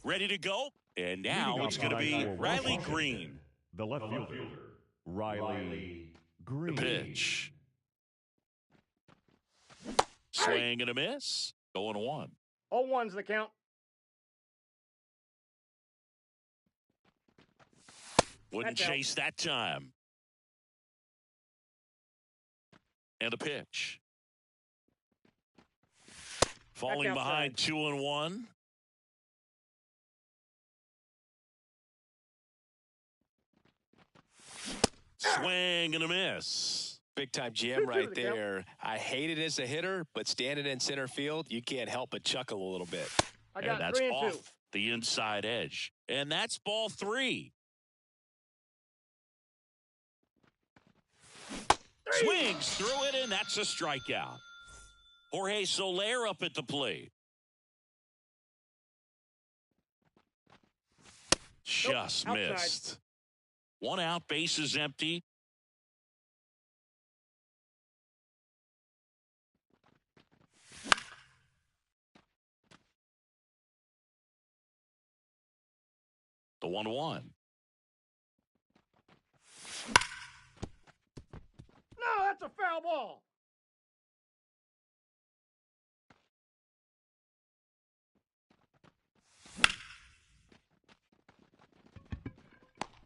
ready to go. And now it's going to be Riley Green. The left fielder, Riley Green. The pitch. Swing and a miss. 0-1. 0-1's the count. Wouldn't chase that time. And a pitch. Falling behind 2-1. Swing and a miss. Big time jam right there. I hate it as a hitter, but standing in center field, you can't help but chuckle a little bit. And that's off the inside edge. And that's ball 3. Swings through it, and that's a strikeout. Jorge Soler up at the plate. Just missed. 1 out, base is empty. The 1-1. No, that's a foul ball.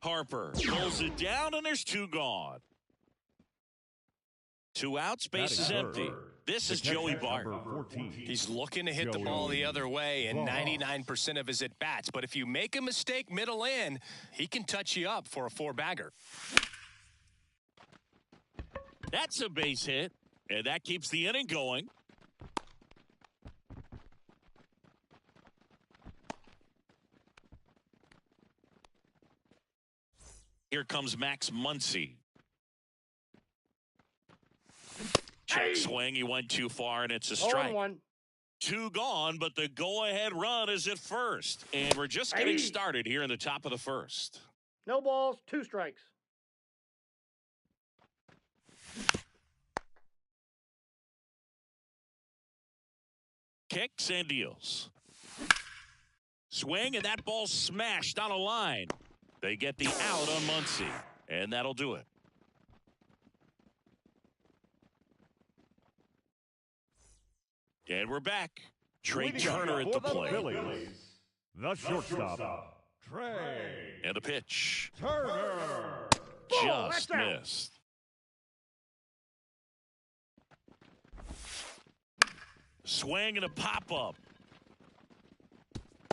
Harper pulls it down, and there's 2 gone. 2 outs, base is empty. This is Joey Bart. He's looking to hit the ball the other way in 99% of his at-bats. But if you make a mistake middle in, he can touch you up for a 4-bagger. That's a base hit, and that keeps the inning going. Here comes Max Muncy. Check swing. He went too far, and it's a strike. 2 gone, but the go-ahead run is at first. And we're just getting started here in the top of the first. No balls, 2 strikes. Kicks and deals. Swing, and that ball smashed on a line. They get the out on Muncy, and that'll do it. And we're back. Trey Turner at the plate. The shortstop, Trey. And a pitch. Turner. Just missed. Swing and a pop-up.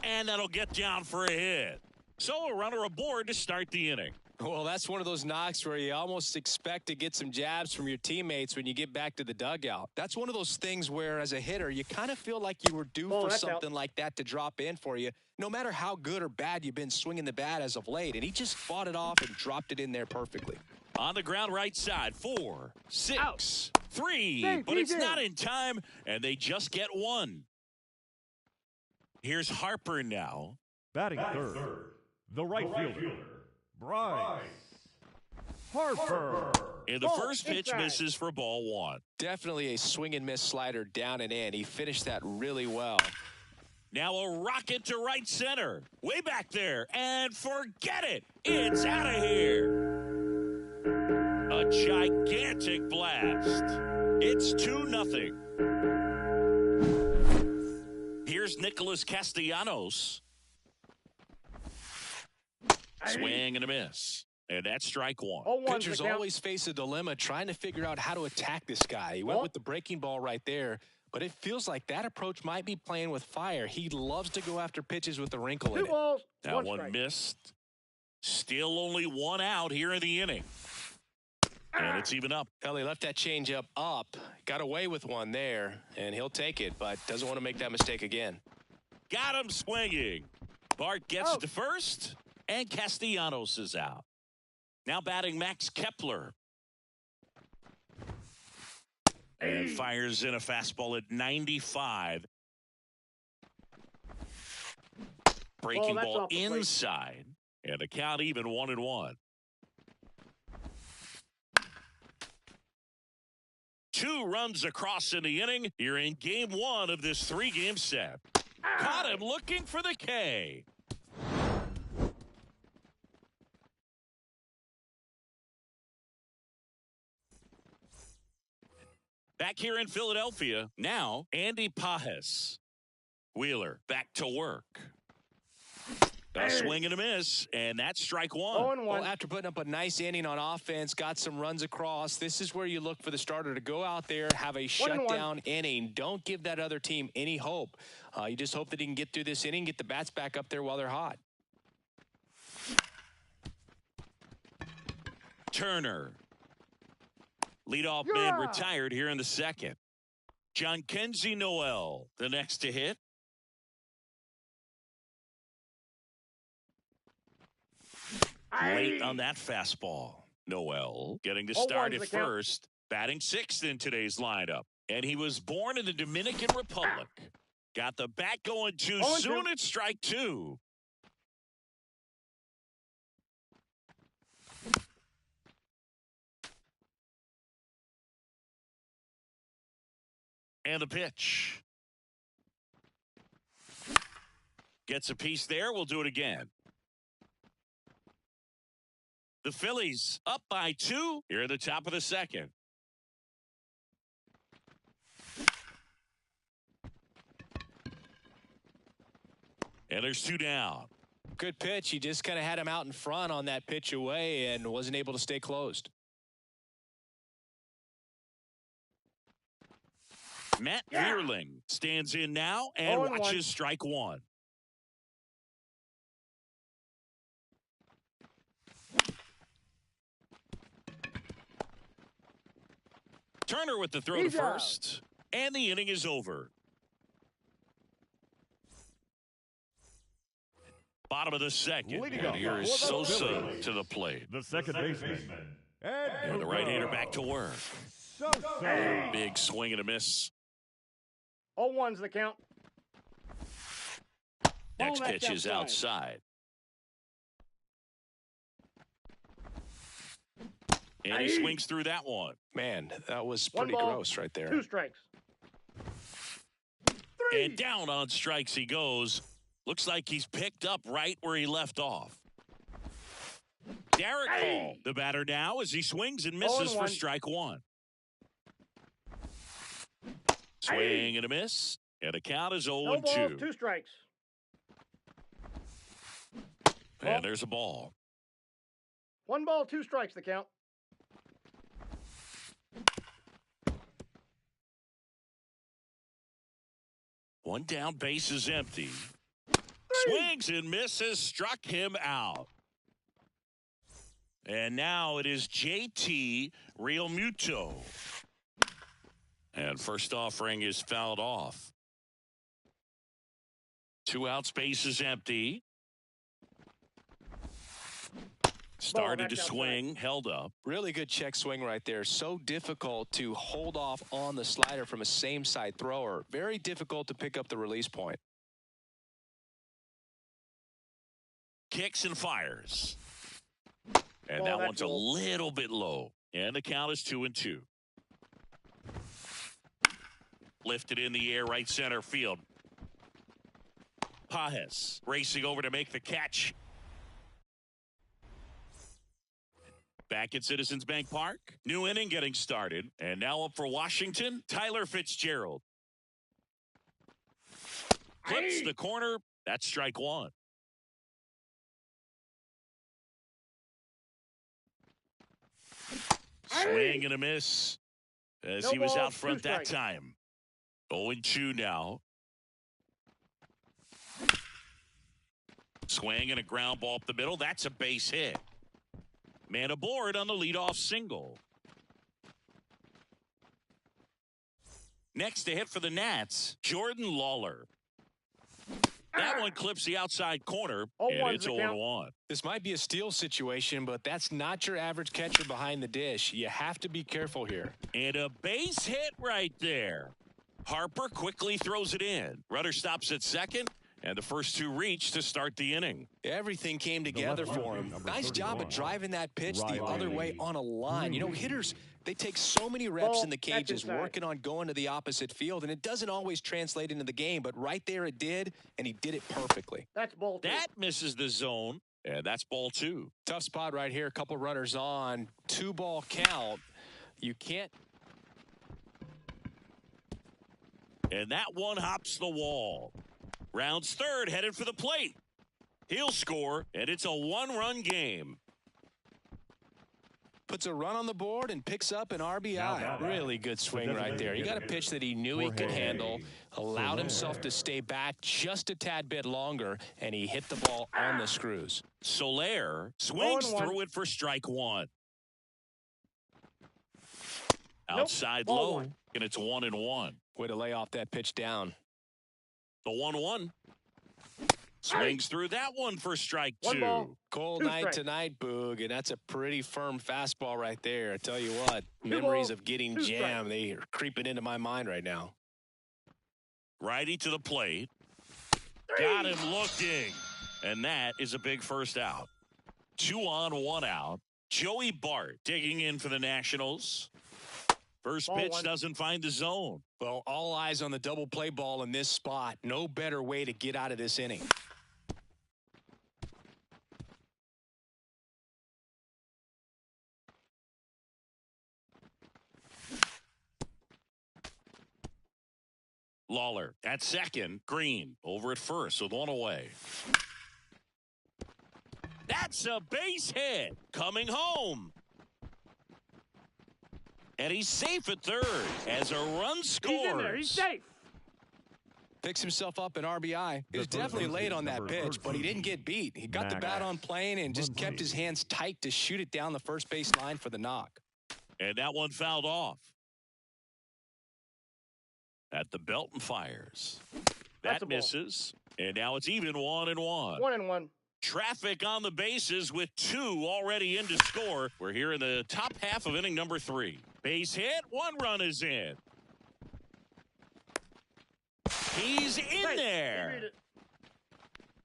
And that'll get down for a hit. So a runner aboard to start the inning. Well, that's one of those knocks where you almost expect to get some jabs from your teammates when you get back to the dugout. That's one of those things where, as a hitter, you kind of feel like you were due for something like that to drop in for you, no matter how good or bad you've been swinging the bat as of late. And he just fought it off and dropped it in there perfectly. On the ground right side, 4, 6, 3, but it's not in time, and they just get 1. Here's Harper now. Batting third, the right fielder, Bryce Harper. And the first pitch misses for ball 1. Definitely a swing and miss slider down and in. He finished that really well. Now a rocket to right center. Way back there. And forget it. It's out of here. A gigantic blast. It's 2-0. Here's Nicholas Castellanos. Swing and a miss. And that's strike 1. Pitchers always face a dilemma trying to figure out how to attack this guy. He went with the breaking ball right there, but it feels like that approach might be playing with fire. He loves to go after pitches with a wrinkle in it. That one missed. Still only 1 out here in the inning. And it's even up. Well, he left that changeup up, got away with one there, and he'll take it, but doesn't want to make that mistake again. Got him swinging. Bart gets to first, and Castellanos is out. Now batting Max Kepler. And fires in a fastball at 95. Breaking ball inside. And the count even 1-1. 2 runs across in the inning. You're in game 1 of this 3-game set. Caught him looking for the K. Back here in Philadelphia, now Andy Pages. Wheeler back to work. A swing and a miss, and that's strike one. Well, after putting up a nice inning on offense, got some runs across, this is where you look for the starter to go out there, have a shutdown inning. Don't give that other team any hope. You just hope that he can get through this inning, get the bats back up there while they're hot. Turner. Leadoff man retired here in the second. Jhonkensy Noel, the next to hit. Late on that fastball. Noel getting to start at first, batting sixth in today's lineup. And he was born in the Dominican Republic. Got the bat going too soon. It's strike two. And the pitch. Gets a piece there. We'll do it again. The Phillies up by 2 here at the top of the second. And there's 2 down. Good pitch. He just kind of had him out in front on that pitch away and wasn't able to stay closed. Matt Vierling stands in now and watches strike one. Turner with the throw to first. And the inning is over. Bottom of the second. And here is Sosa to the plate. The second baseman. And the right-hander back to work. Sosa. Big swing and a miss. 0-1's the count. Next pitch is outside. And he swings through that one. Man, that was pretty gross right there. 2 strikes. 3. And down on strikes he goes. Looks like he's picked up right where he left off. Derek Hall, the batter now, as he swings and misses for strike one. Swing and a miss. And the count is 0-2. 2 strikes. And there's a ball. 1 ball, 2 strikes, the count. One down, base is empty. Swings and misses, struck him out. And now it is JT Realmuto. And first offering is fouled off. 2 outs, base is empty. Started to swing, held up. Really good check swing right there. So difficult to hold off on the slider from a same side thrower. Very difficult to pick up the release point. Kicks and fires. And that one's a little bit low. And the count is 2-2. Lifted in the air, right center field. Pages racing over to make the catch. Back at Citizens Bank Park. New inning getting started. And now up for Washington, Tyler Fitzgerald. Clips the corner. That's strike one. Swing and a miss as he was out front that time. 0-2 now. Swing and a ground ball up the middle. That's a base hit. Man aboard on the leadoff single. Next to hit for the Nats, Jordan Lawler. That one clips the outside corner, and it's 0-1. This might be a steal situation, but that's not your average catcher behind the dish. You have to be careful here. And a base hit right there. Harper quickly throws it in. Runner stops at second, and the first 2 reach to start the inning. Everything came together for him. Nice job of driving that pitch the other way on a line. You know, hitters, they take so many reps in the cages working on going to the opposite field, and it doesn't always translate into the game, but right there it did, and he did it perfectly. That's ball 2. That misses the zone, and that's ball 2. Tough spot right here. A couple runners on. 2-ball count. You can't. And that one hops the wall. Rounds third, headed for the plate. He'll score, and it's a one-run game. Puts a run on the board and picks up an RBI. Really good swing right there. He got a pitch that he knew he could handle, allowed himself to stay back just a tad bit longer, and he hit the ball on the screws. Soler swings through it for strike one. Outside low, and it's 1-1. Way to lay off that pitch down. The 1-1. Swings through that one for strike two. Cold night tonight, Boog, and that's a pretty firm fastball right there. I tell you what, memories of getting jammed, they are creeping into my mind right now. Righty to the plate. Got him looking. And that is a big first out. 2 on, 1 out. Joey Bart digging in for the Nationals. First pitch doesn't find the zone. Well, all eyes on the double play ball in this spot. No better way to get out of this inning. Lawler at second. Green over at first with one away. That's a base hit. Coming home. And he's safe at third as a run scores. He's in there. He's safe. Picks himself up an RBI. He was definitely late on that pitch, but he didn't get beat. He got the bat on plane and just kept his hands tight to shoot it down the first base line for the knock. And that one fouled off. At the belt and fires. That misses. And now it's even 1-1. 1-1. Traffic on the bases with 2 already in to score. We're here in the top half of inning number 3. Base hit. 1 run is in. He's in there.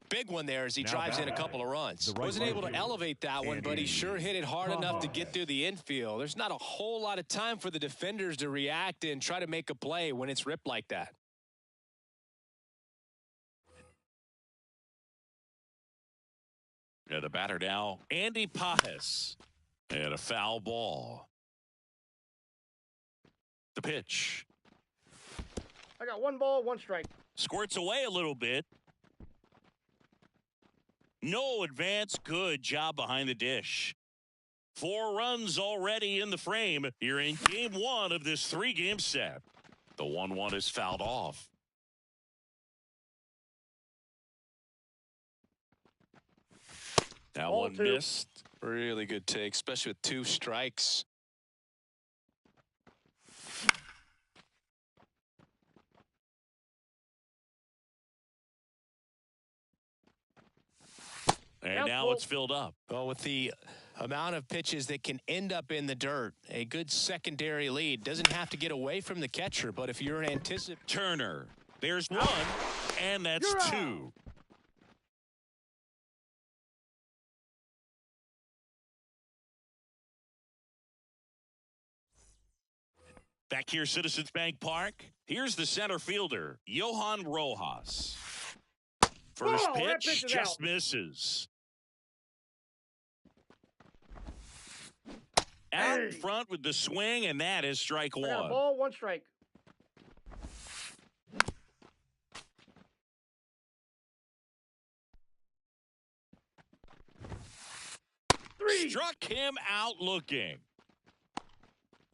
Big one there as he drives in a couple of runs. Wasn't able to elevate that one, but he sure hit it hard enough to get through the infield. There's not a whole lot of time for the defenders to react and try to make a play when it's ripped like that. Yeah, the batter now, Andy Pajes. And a foul ball. The pitch. I got 1 ball, 1 strike. Squirts away a little bit. No advance. Good job behind the dish. 4 runs already in the frame. You're in game 1 of this 3-game set. The 1-1 is fouled off. That one missed. Really good take, especially with 2 strikes. And now it's filled up. Well, with the amount of pitches that can end up in the dirt, a good secondary lead. Doesn't have to get away from the catcher, but if you're an anticipator. Turner. There's 1, and that's 2. Back here, Citizens Bank Park. Here's the center fielder, Johan Rojas. First pitch just misses. Out in front with the swing, and that is strike 1. I got a ball, 1 strike. Struck him out looking.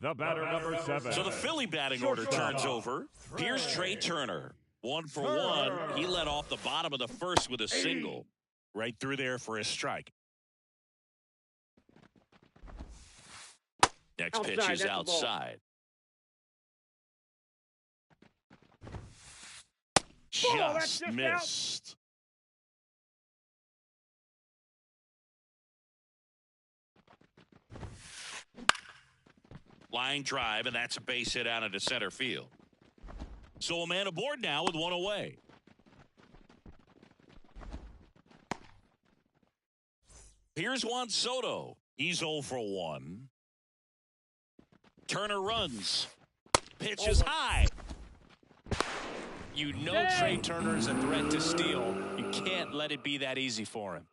The batter, number 7. So the Philly batting order turns over. Here's Trey Turner. 1 for 1. He led off the bottom of the first with a single. Right through there for a strike. Next pitch is outside. Just missed. Line drive, and that's a base hit out into center field. So a man aboard now with 1 away. Here's Juan Soto. He's 0 for 1. Turner runs. Pitch is high. You know Trey Turner is a threat to steal. You can't let it be that easy for him.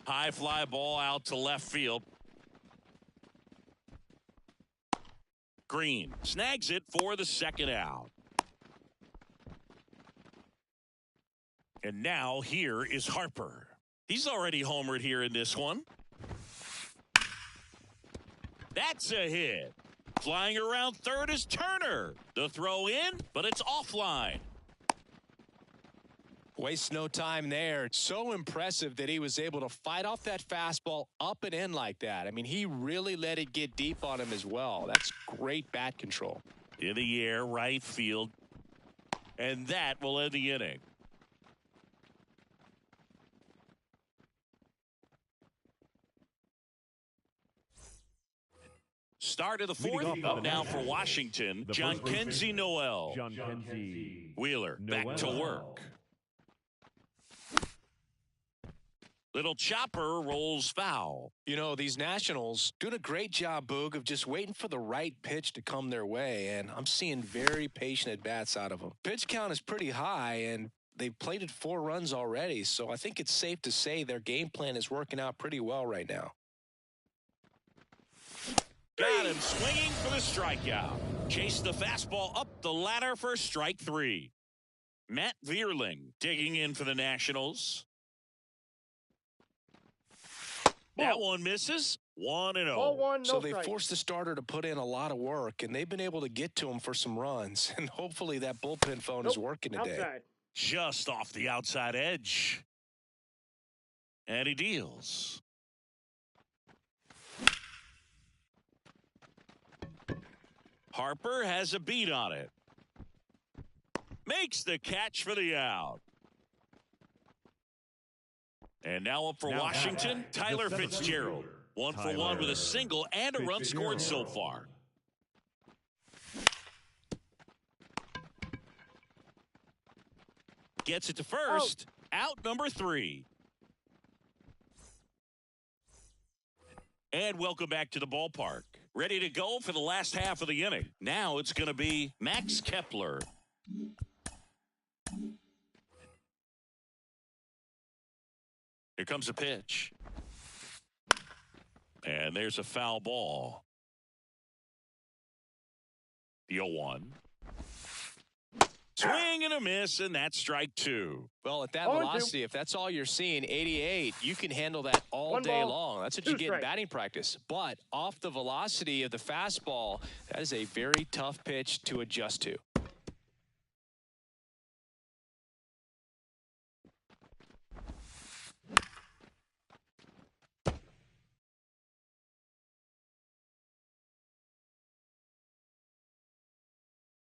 High fly ball out to left field. Green snags it for the second out. And now here is Harper. He's already homered here in this one. That's a hit. Flying around third is Turner. The throw in, but it's offline. Wastes no time there. So impressive that he was able to fight off that fastball up and in like that. I mean, he really let it get deep on him as well. That's great bat control. In the air, right field. And that will end the inning. Start of the fourth. Up now for Washington, Jhonkensy Noel. Jhonkensy Wheeler back to work. Little chopper rolls foul. You know, these Nationals doing a great job, Boog, of just waiting for the right pitch to come their way, and I'm seeing very patient at-bats out of them. Pitch count is pretty high, and they've plated 4 runs already, so I think it's safe to say their game plan is working out pretty well right now. Got him swinging for the strikeout. Chased the fastball up the ladder for strike 3. Matt Vierling digging in for the Nationals. That one misses. 1-0. Ball 1, no So they strike. forced the starter to put in a lot of work, and they've been able to get to him for some runs. And hopefully that bullpen phone is working today. Outside. Just off the outside edge. And he deals. Harper has a beat on it. Makes the catch for the out. And now up for Washington, Tyler Fitzgerald. 1 for 1 with a single and a run scored so far. Gets it to first. Out number 3. And welcome back to the ballpark. Ready to go for the last half of the inning. Now it's going to be Max Kepler. Here comes a pitch. And there's a foul ball. The 0-1. Swing and a miss, and that's strike 2. Well, at that 0-2. velocity, if that's all you're seeing, 88, you can handle that all 1 day ball, long. That's what 2 you get in strikes. batting practice. But off the velocity of the fastball, that is a very tough pitch to adjust to.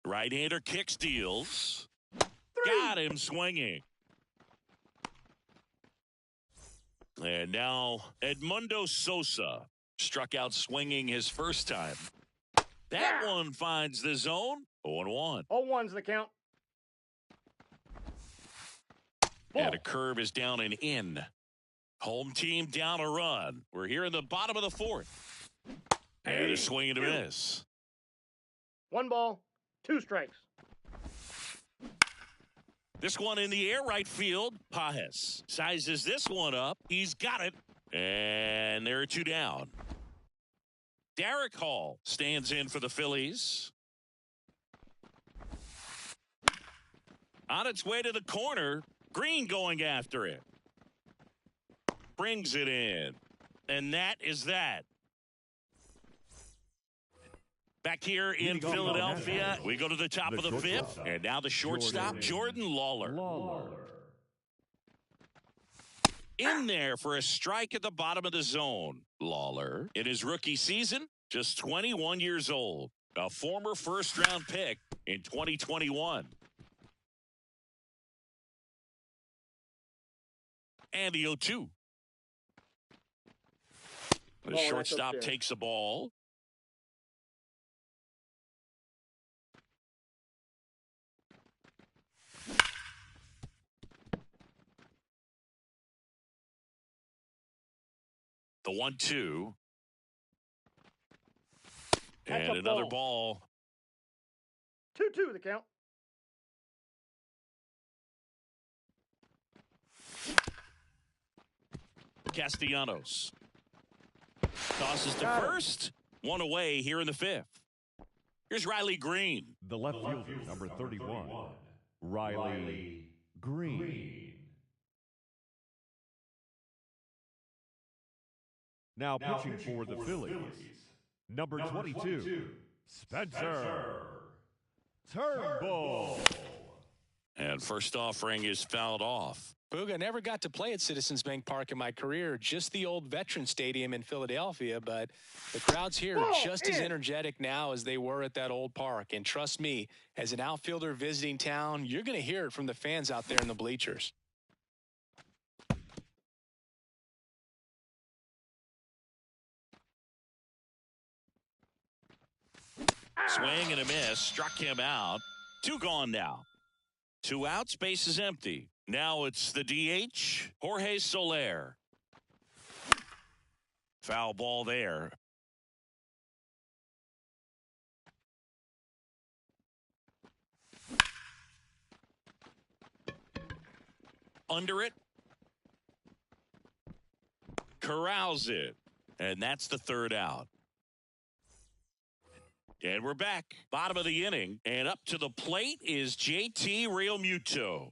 Right-hander kicks, deals. Got him swinging. And now Edmundo Sosa struck out swinging his first time. That one finds the zone. 0-1. 0-1's the count. And a curve is down and in. Home team down a run. We're here in the bottom of the fourth. And a swing and a miss. 1 ball, 2 strikes. This one in the air, right field. Pajes sizes this one up. He's got it. And there are 2 down. Derek Hall stands in for the Phillies. On its way to the corner. Green going after it. Brings it in. And that is that. Back here in Philadelphia, we go to the top of the 5th. And now the shortstop, Jordan Lawler. In there for a strike at the bottom of the zone. Lawler, in his rookie season, just 21 years old. A former first-round pick in 2021. And the 0-2. The shortstop takes the ball. The 1-2. And another ball. 2-2 the count. Castellanos tosses to first. 1 away here in the 5th. Here's Riley Green. The left fielder, number 31, Riley Green. Now pitching for the Phillies, number 22, Spencer Turnbull. And first offering is fouled off. Booga, never got to play at Citizens Bank Park in my career, just the old Veteran Stadium in Philadelphia, but the crowds here are just as energetic now as they were at that old park. And trust me, as an outfielder visiting town, you're going to hear it from the fans out there in the bleachers. Swing and a miss, struck him out. 2 gone now. 2 outs, base is empty. Now it's the DH, Jorge Soler. Foul ball there. Under it. Corrals it. And that's the 3rd out. And we're back. Bottom of the inning. And up to the plate is JT Realmuto.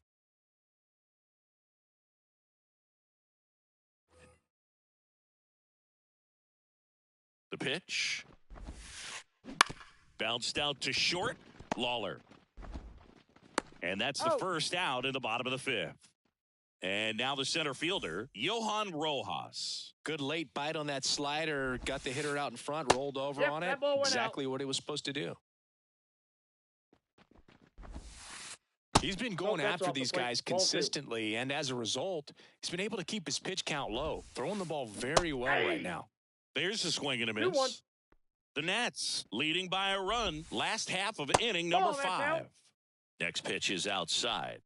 The pitch. Bounced out to short. Lawler. And that's the first out in the bottom of the 5th. And now the center fielder, Johan Rojas. Good late bite on that slider. Got the hitter out in front, rolled over on it. Exactly what it was supposed to do. He's been going after these guys consistently, and as a result, he's been able to keep his pitch count low. Throwing the ball very well right now. There's a swing and a miss. The Nats leading by a run. Last half of inning number 5. Next pitch is outside.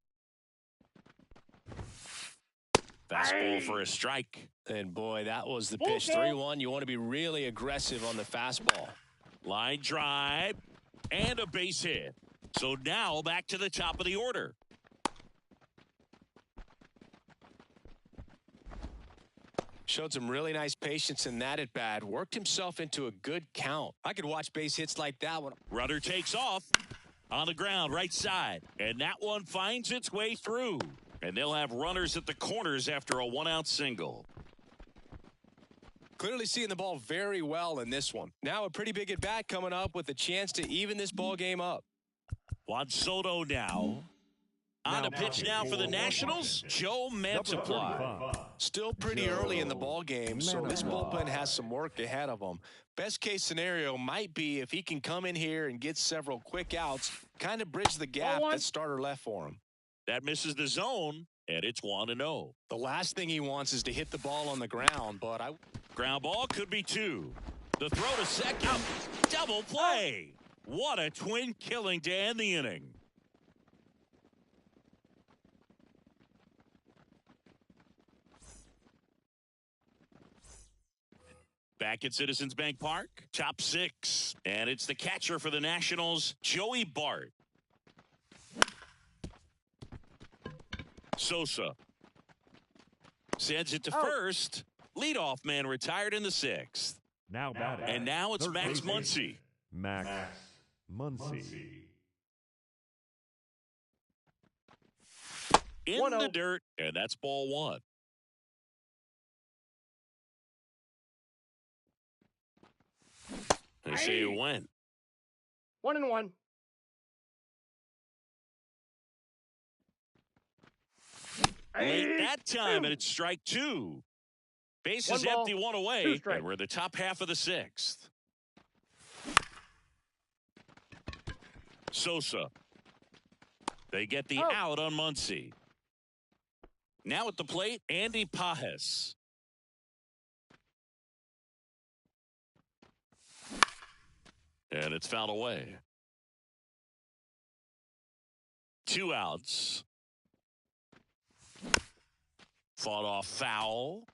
Fastball for a strike. And boy, that was the pitch. 3-1. You want to be really aggressive on the fastball. Line drive and a base hit. So now back to the top of the order. Showed some really nice patience in that at bat. Worked himself into a good count. I could watch base hits like that one. Runner takes off on the ground, right side. And that one finds its way through. And they'll have runners at the corners after a 1-out single. Clearly seeing the ball very well in this one. Now a pretty big at bat coming up with a chance to even this ball game up. Juan Soto now. On the pitch now for the Nationals, Joe Mantiply. Still pretty early in the ball game, so this bullpen has some work ahead of them. Best case scenario might be if he can come in here and get several quick outs, kind of bridge the gap that starter left for him. That misses the zone, and it's 1-0. The last thing he wants is to hit the ball on the ground, but ground ball could be 2. The throw to second. Double play. What a twin killing to end the inning. Back at Citizens Bank Park, top 6. And it's the catcher for the Nationals, Joey Bart. Sosa sends it to first. Leadoff man retired in the 6th. Now batting. And now it's Max Muncy. Max Muncy. In the dirt, and that's ball 1. They say it went. 1-1. Late that time, and it's strike 2. Base is empty, 1 away, and we're in the top half of the 6th. Sosa. They get the out on Muncy. Now at the plate, Andy Pages. And it's fouled away. 2 outs. Fought off foul.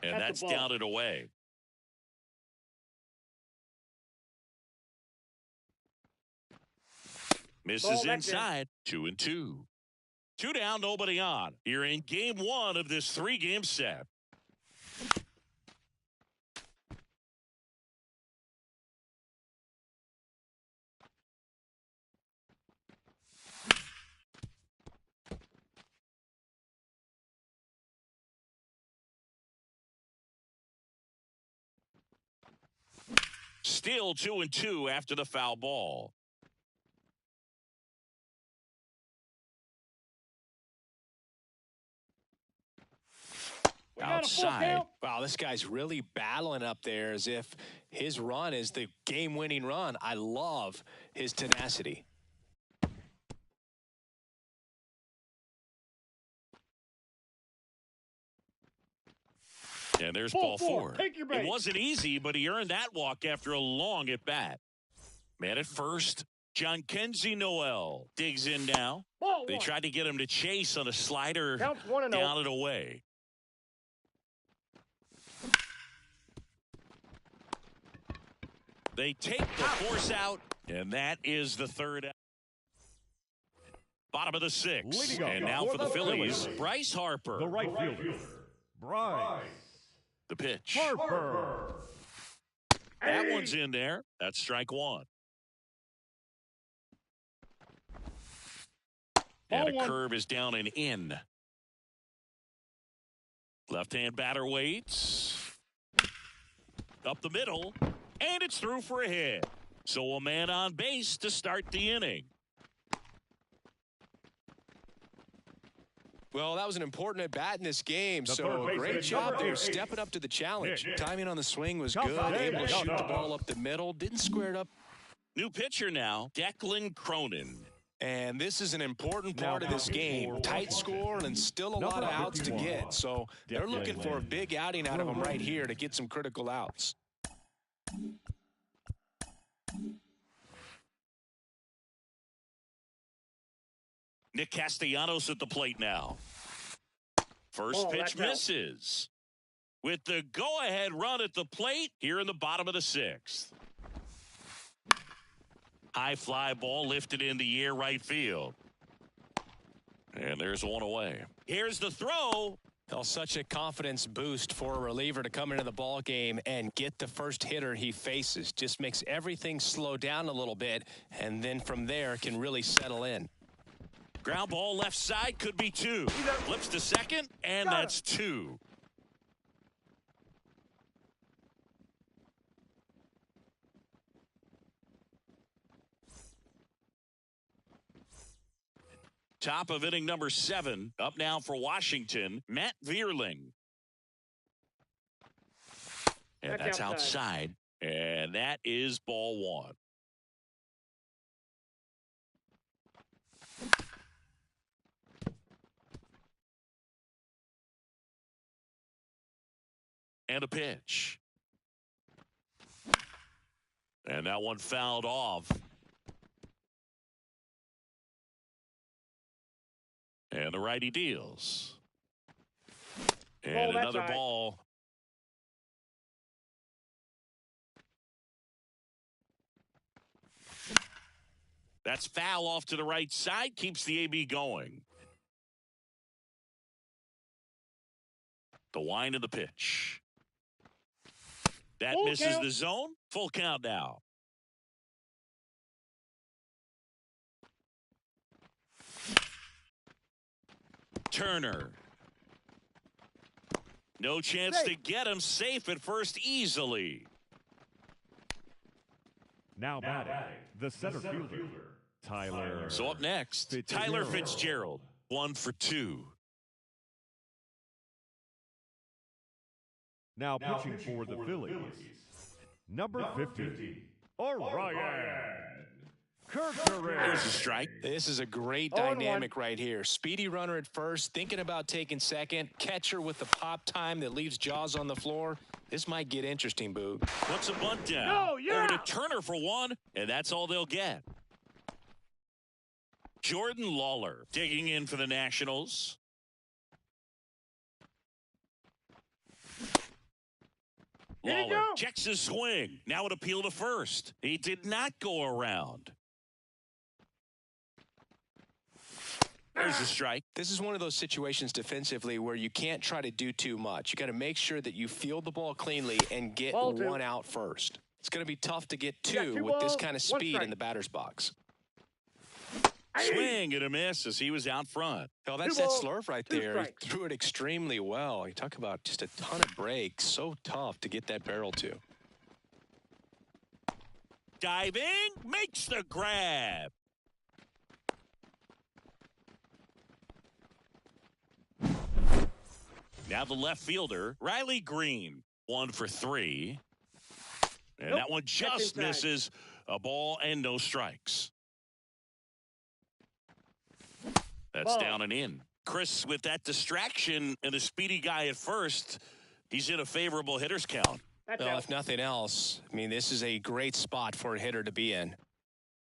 And that's down and away. Misses inside. 2-2. 2 down, nobody on. You're in game 1 of this 3-game set. Still 2-2 after the foul ball. Outside. Wow, this guy's really battling up there as if his run is the game-winning run. I love his tenacity. And there's ball four. It wasn't easy, but he earned that walk after a long at-bat. Man at first, John Kenzie Noel digs in now. They tried to get him to chase on a slider down and away. They take the force out, and that is the third out. Bottom of the sixth. And now for the Phillies, Bryce Harper. The right fielder, Bryce. The pitch. Harper. That one's in there. That's strike one. And a curve is down and in. Left-hand batter waits. Up the middle. And it's through for a hit. So a man on base to start the inning. Well, that was an important at-bat in this game, so great job there stepping up to the challenge. Timing on the swing was good, able to shoot the ball up the middle, didn't square it up. New pitcher now, Declan Cronin. And this is an important part of this game. Tight score and still a lot of outs to get, so they're looking for a big outing out of him right here to get some critical outs. Nick Castellanos at the plate now. First pitch misses. With the go-ahead run at the plate here in the bottom of the sixth. High fly ball lifted in the air right field. And there's one away. Here's the throw. Well, such a confidence boost for a reliever to come into the ball game and get the first hitter he faces. Just makes everything slow down a little bit, and then from there can really settle in. Ground ball left side, could be two. Flips to second, and that's two. Top of inning number 7. Up now for Washington, Matt Vierling. And that's outside. And that is ball one. And a pitch. And that one fouled off. And the righty deals. And another ball. That's foul off to the right side. Keeps the AB going. The wind of the pitch. That misses the zone. Full count now. Turner. No chance to get him. Safe at first easily. Now batting, the center fielder, Tyler. So up next, Tyler Fitzgerald. 1 for 2. Now pitching for the Phillies, number 50, Orion Kerkering. There's a strike. This is a great dynamic right here. Speedy runner at first, thinking about taking second. Catcher with the pop time that leaves Jaws on the floor. This might get interesting, Boog. Puts a bunt down. Over to Turner for one, and that's all they'll get. Jordan Lawler digging in for the Nationals. Lawler checks his swing. Now an appeal to first. He did not go around. There's a strike. This is one of those situations defensively where you can't try to do too much. You got to make sure that you field the ball cleanly and get one out first. It's going to be tough to get two with this kind of speed in the batter's box. Swing and a miss as he was out front. Oh, that's that slurve right there. He threw it extremely well. You talk about just a ton of breaks. So tough to get that barrel to. diving, makes the grab. Now the left fielder, Riley Green, 1 for 3. And that one just misses. A ball and no strikes. That's down and in. Chris, with that distraction and a speedy guy at first, he's in a favorable hitter's count. Well, if nothing else, I mean, this is a great spot for a hitter to be in.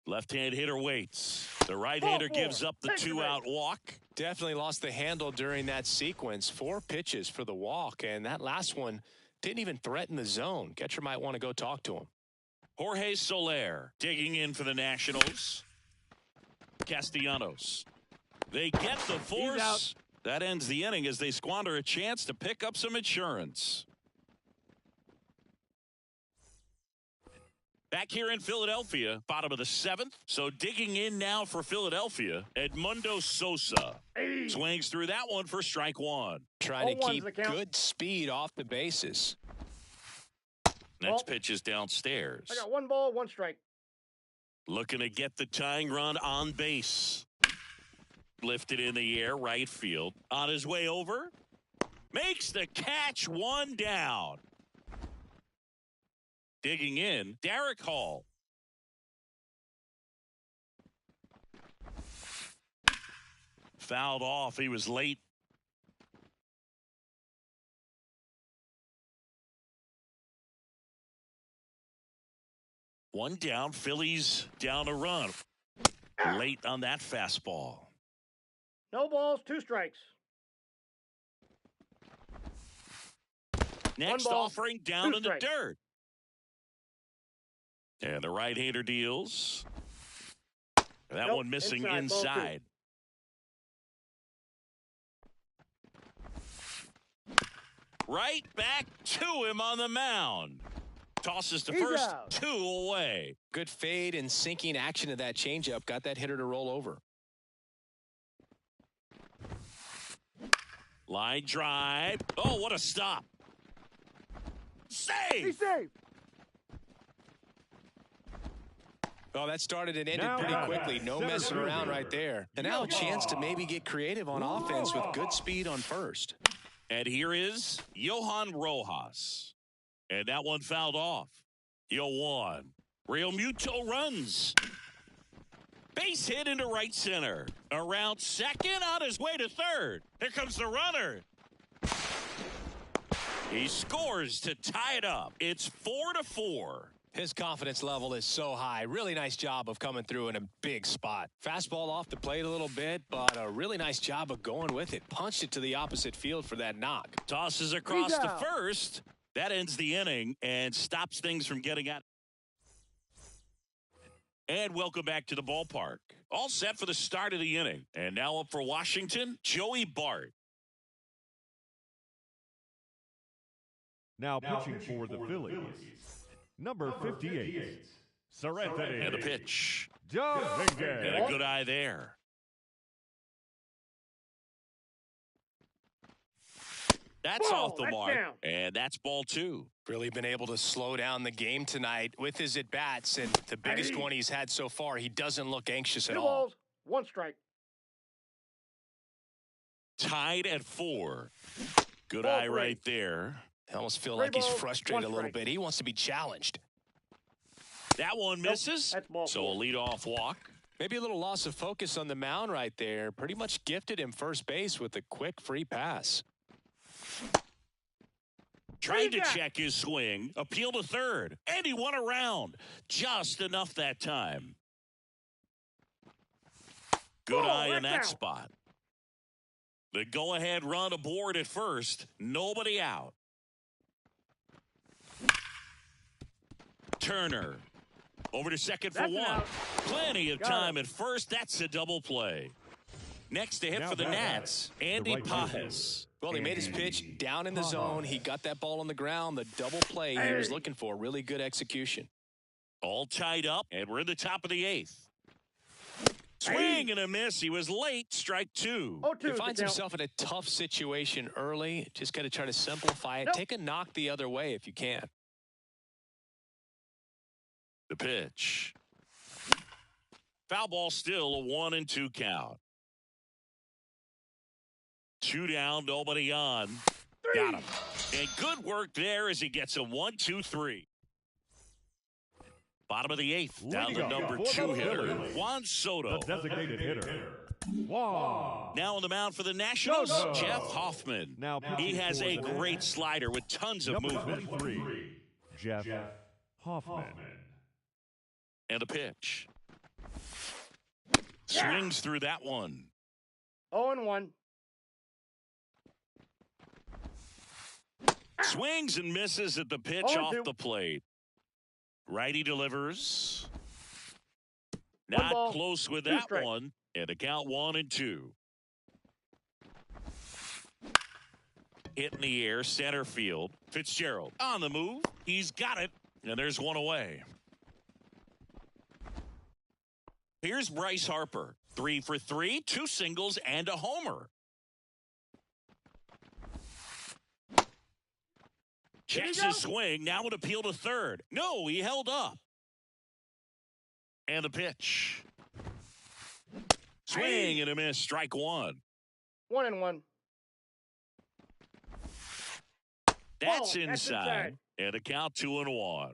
Left-hand hitter waits. The right-hander gives up the 2-out walk. Definitely lost the handle during that sequence. 4 pitches for the walk, and that last one didn't even threaten the zone. Catcher might want to go talk to him. Jorge Soler digging in for the Nationals. Castellanos. They get the force. That ends the inning as they squander a chance to pick up some insurance. Back here in Philadelphia, bottom of the 7th. So digging in now for Philadelphia, Edmundo Sosa. Swings through that one for strike 1. Trying to keep good speed off the bases. Next pitch is downstairs. I got 1 ball, 1 strike. Looking to get the tying run on base. Lifted in the air, right field. On his way over. Makes the catch, 1 down. Digging in, Derek Hall. Fouled off. He was late. One down. Phillies down a run. Late on that fastball. No balls, 2 strikes. Next offering down in the dirt. And the right-hander deals. That one missing inside. Right back to him on the mound. Tosses to first, 2 away. Good fade and sinking action of that changeup. Got that hitter to roll over. Line drive. Oh, what a stop. Save! He's safe. Oh, that started and ended pretty quickly. No messing around right there. And now a chance to maybe get creative on offense with good speed on first. And here is Johan Rojas. And that one fouled off. Yohan. Real Muto runs. Base hit into right center. Around second, on his way to third. Here comes the runner. He scores to tie it up. It's 4-4. His confidence level is so high. Really nice job of coming through in a big spot. Fastball off the plate a little bit, but a really nice job of going with it. Punched it to the opposite field for that knock. Tosses across to first. That ends the inning and stops things from getting out. And welcome back to the ballpark. All set for the start of the inning. And now up for Washington, Joey Bart. Now pitching for the Phillies, number 58, Seranthony. And the pitch. Dominguez. And a good eye there. That's off the mark. Down. And that's ball 2. Really been able to slow down the game tonight with his at-bats, and the biggest one he's had so far. He doesn't look anxious at 2 all. balls, 1 strike. Tied at 4. Good eye right there. I almost feel like he's frustrated a little bit. He wants to be challenged. That one misses. That's ball So a leadoff walk. Maybe a little loss of focus on the mound right there. Pretty much gifted him first base with a quick free pass. Trying to check his swing. Appeal to third. And he won around. Just enough that time. Good eye in that spot. The go-ahead run aboard at first. Nobody out. Turner. Over to second for 1. Plenty of time at first. That's a double play. Next to hit for the Nats, Andy Pajes. Well, he made his pitch down in the zone. He got that ball on the ground. The double play he was looking for. Really good execution. All tied up, and we're in the top of the 8th. Swing and a miss. He was late. Strike 2. He finds himself in a tough situation early. Just got to try to simplify it. Take a knock the other way if you can. The pitch. Foul ball, still a 1-2 count. 2 down, nobody on. Got him. And good work there as he gets a 1-2-3. Bottom of the 8th. Down the number 2 hitter, Juan Soto. The designated hitter, Juan. Now on the mound for the Nationals, Jeff Hoffman. Now He has a great slider with tons of number movement. 23, Jeff Hoffman. And a pitch. Swings through that one. 0-1. Swings and misses at the pitch off the plate. Righty delivers. Not ball, close with 2 that strikes. one. And a count 1-2. Hit in the air, center field. Fitzgerald on the move. He's got it. And there's one away. Here's Bryce Harper. 3 for 3, 2 singles, and a homer. Checks his swing. Now would appeal to third. No, he held up. And the pitch. Swing and a miss. Strike 1. 1-1. That's Ball, inside. And a count 2-1.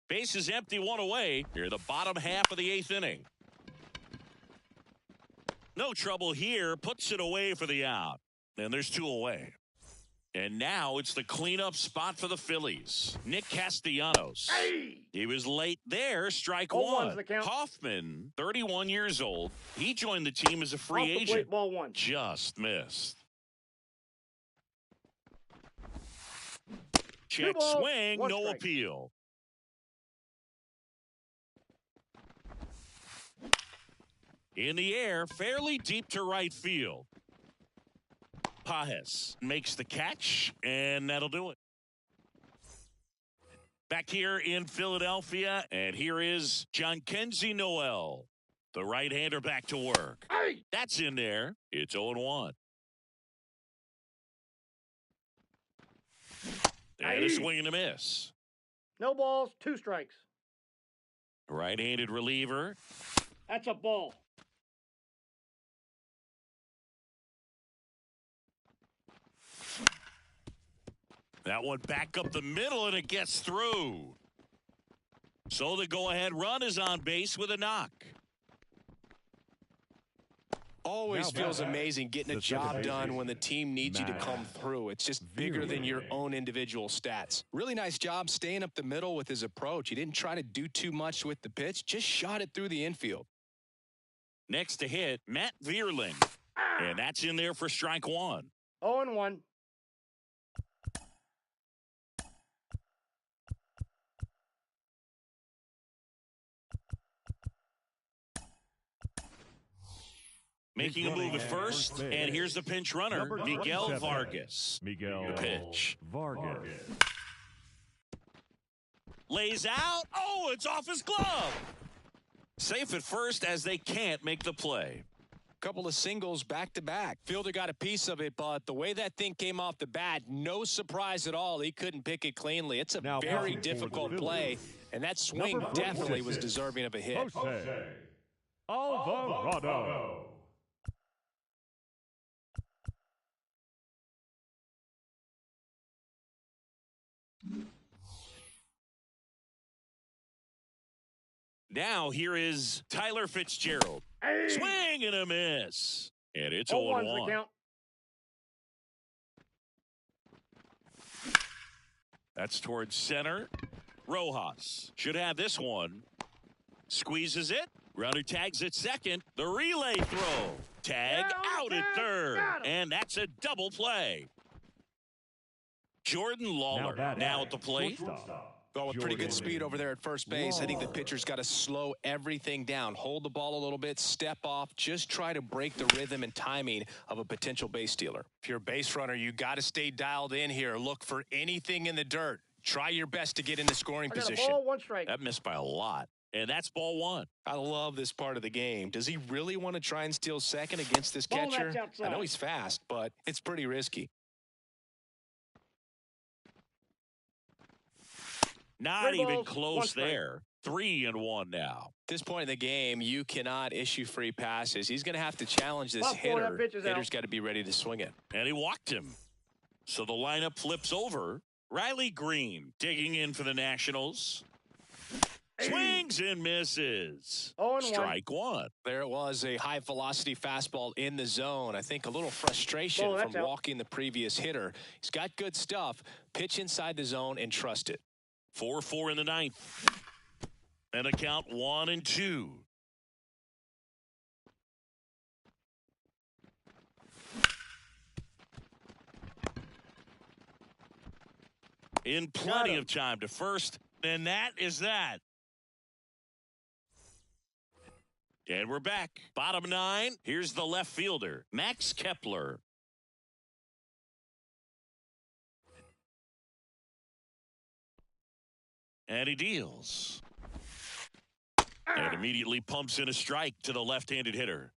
Base is empty, 1 away. Here, the bottom half of the 8th inning. No trouble here. Puts it away for the out. And there's 2 away. And now it's the cleanup spot for the Phillies. Nick Castellanos. He was late there. Strike 1. The count. Hoffman, 31 years old. He joined the team as a free Off the agent. plate, ball 1. Just missed. Check balls, swing, 1 no strike. appeal. In the air, fairly deep to right field. Pages makes the catch, and that'll do it. Back here in Philadelphia, and here is Jhonkensy Noel, the right-hander, back to work. That's in there. It's 0-1. And a swing and a miss. No balls, 2 strikes. Right-handed reliever. That's a ball. That one back up the middle, and it gets through. So the go-ahead run is on base with a knock. Always feels amazing getting a job done when the team needs you to come through. It's just bigger than your own individual stats. Really nice job staying up the middle with his approach. He didn't try to do too much with the pitch, just shot it through the infield. Next to hit, Matt Vierling. And that's in there for strike 1. 0-1. Making a move at first, and here's the pinch runner, Miguel Vargas. Miguel The pitch. Vargas. Lays out. Oh, it's off his glove. Safe at first as they can't make the play. Couple of singles back-to-back. Fielder got a piece of it, but the way that thing came off the bat, no surprise at all. He couldn't pick it cleanly. It's a very difficult play, and that swing definitely was deserving of a hit. Jose Alvarado. Now here is Tyler Fitzgerald. Swing and a miss. And it's 0-1. The count. That's towards center. Rojas should have this one. Squeezes it. Runner tags at second. The relay throw. Tag out at third. And that's a double play. Jordan Lawler now at the plate. Going with pretty good speed over there at first base. I think the pitcher's got to slow everything down. Hold the ball a little bit, step off, just try to break the rhythm and timing of a potential base stealer. If you're a base runner, you got to stay dialed in here. Look for anything in the dirt. Try your best to get in the scoring position. Ball, 1 strike. That missed by a lot. And that's ball 1. I love this part of the game. Does he really want to try and steal second against this catcher? I know he's fast, but it's pretty risky. Not even close there. 3-1 now. At this point in the game, you cannot issue free passes. He's going to have to challenge this hitter. Hitter's got to be ready to swing it. And he walked him. So the lineup flips over. Riley Green digging in for the Nationals. Swings and misses. 0-1. Strike one. There it was, a high-velocity fastball in the zone. I think a little frustration from walking the previous hitter. He's got good stuff. Pitch inside the zone and trust it. 4-4 in the ninth. And a count 1-2. In plenty of time to first, and that is that. And we're back. Bottom nine. Here's the left fielder, Max Kepler. And he deals. And immediately pumps in a strike to the left-handed hitter.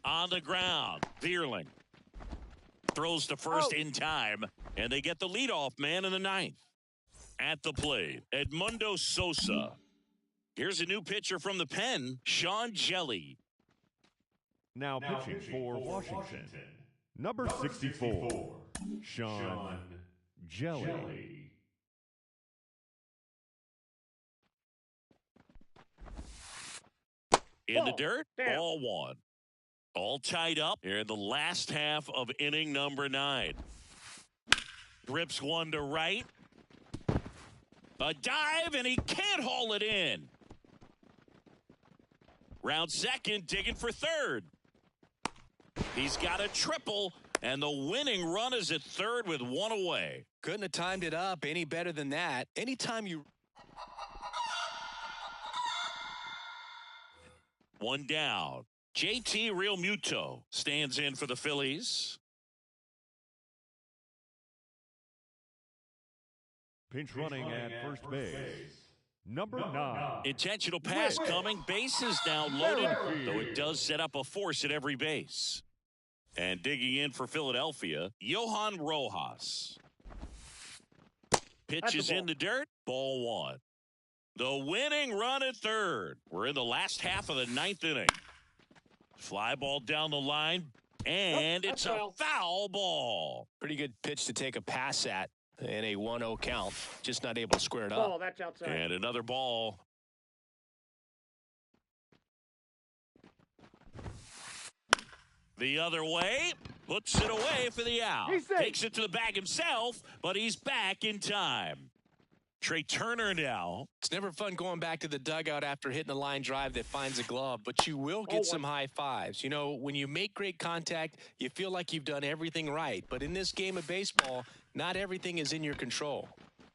On the ground, Vierling throws to first in time, and they get the leadoff man in the ninth. At the plate, Edmundo Sosa. Here's a new pitcher from the pen, Sean Jelly. Now pitching for Washington, number 64, Sean Jelly. In the dirt, ball one. All tied up here in the last half of inning number 9. Rips one to right. A dive, and he can't haul it in. Round second, digging for third. He's got a triple, and the winning run is at third with one away. Couldn't have timed it up any better than that. Anytime you... One down. JT Realmuto stands in for the Phillies. Pinch running at first base, number 9. Intentional pass coming. Bases now loaded, though it does set up a force at every base. And digging in for Philadelphia, Johan Rojas. Pitch is in the dirt. Ball one. The winning run at third. We're in the last half of the 9th inning. Fly ball down the line, and it's a foul ball. Pretty good pitch to take a pass at in a 1-0 count. Just not able to square it up. Ball, that's outside. And another ball. The other way, puts it away for the out. Takes it to the bag himself, but he's back in time. Trey Turner now. It's never fun going back to the dugout after hitting a line drive that finds a glove, but you will get some high fives. You know, when you make great contact, you feel like you've done everything right. But in this game of baseball, not everything is in your control.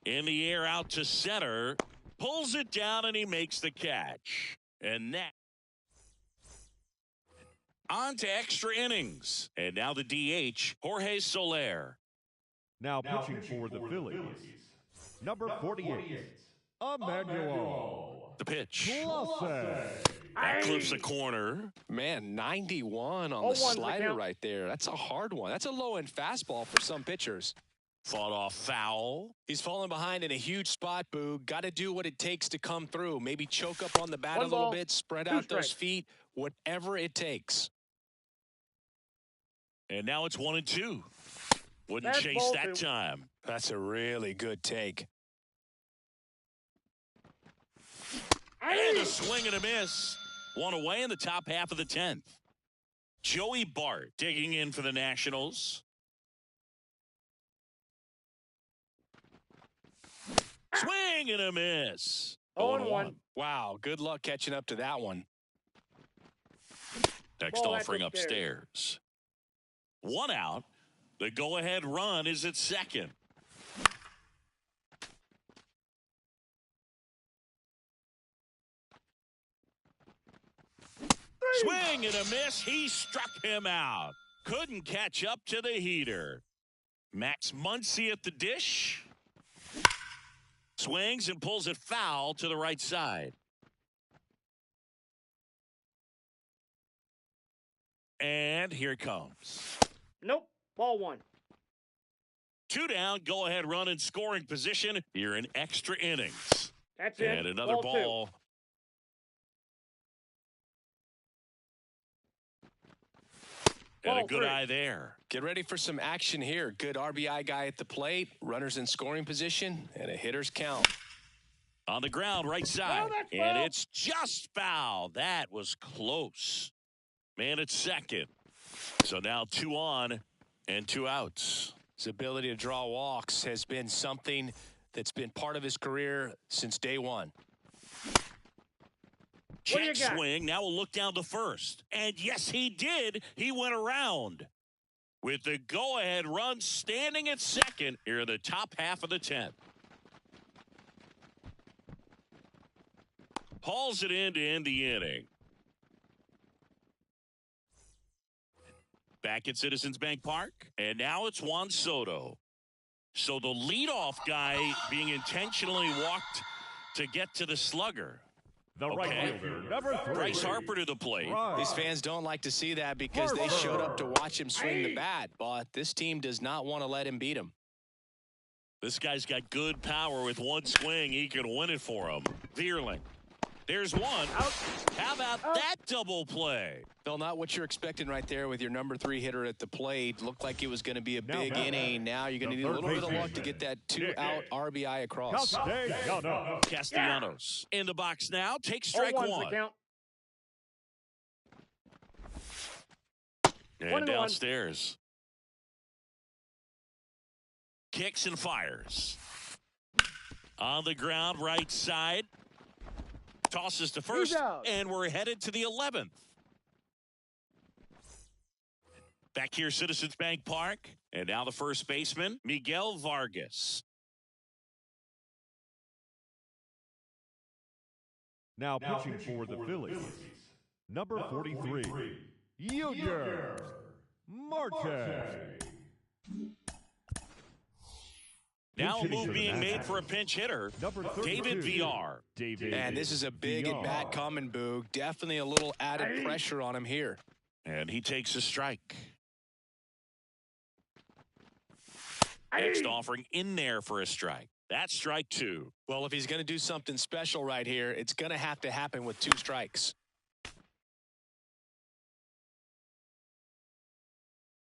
In the air out to center. Pulls it down, and he makes the catch. And that. On to extra innings. And now the DH, Jorge Soler. Now pitching for the Phillies, number 48, Emmanuel. The pitch. That clips the corner. Man, 91 on the slider right there. That's a hard one. That's a low-end fastball for some pitchers. Fought off foul. He's falling behind in a huge spot, Boog. Got to do what it takes to come through. Maybe choke up on the bat a little bit, spread out those feet, whatever it takes. And now it's 1-2. Wouldn't chase that time. That's a really good take. And a swing and a miss. One away in the top half of the 10th. Joey Bart digging in for the Nationals. Swing and a miss. 0-1. Wow, good luck catching up to that one. Next offering upstairs. One out. The go-ahead run is at second. Swing and a miss. He struck him out. Couldn't catch up to the heater. Max Muncy at the dish. Swings and pulls it foul to the right side. And here it comes. Nope. Ball one. Two down, go ahead run in scoring position here in extra innings. That's it. And another ball. And a good eye there. Get ready for some action here. Good RBI guy at the plate, runners in scoring position, and a hitter's count. On the ground, right side. And it's just foul. That was close. Man at second. So now 2 on and 2 outs. His ability to draw walks has been something that's been part of his career since day one. Check swing. Now we'll look down to first. And yes, he did. He went around with the go-ahead run standing at second here in the top half of the 10th. Hauls it in to end the inning. Back at Citizens Bank Park, and now it's Juan Soto. So the leadoff guy being intentionally walked to get to the slugger. The right fielder, number 3. Bryce Harper to the plate. These fans don't like to see that because they showed up to watch him swing the bat, but this team does not want to let him beat him. This guy's got good power. With one swing, he can win it for him. Vierling. There's one. Out. How about that double play? Phil, not what you're expecting right there with your number 3 hitter at the plate. Looked like it was going to be a big inning. Now you're going to need a little bit of luck to get that 2-out RBI across. Castellanos in the box now. Takes strike 1. And downstairs. Kicks and fires. On the ground, right side. Tosses to first, and we're headed to the 11th. Back here, Citizens Bank Park, and now the first baseman, Miguel Vargas. Now pitching for the Phillies, number 43, Yonder Marte. Now a move being made for a pinch hitter, David Villar. And this is a big at-bat coming, Boog. Definitely a little added pressure on him here. And he takes a strike. Next offering in there for a strike. That's strike 2. Well, if he's going to do something special right here, it's going to have to happen with 2 strikes.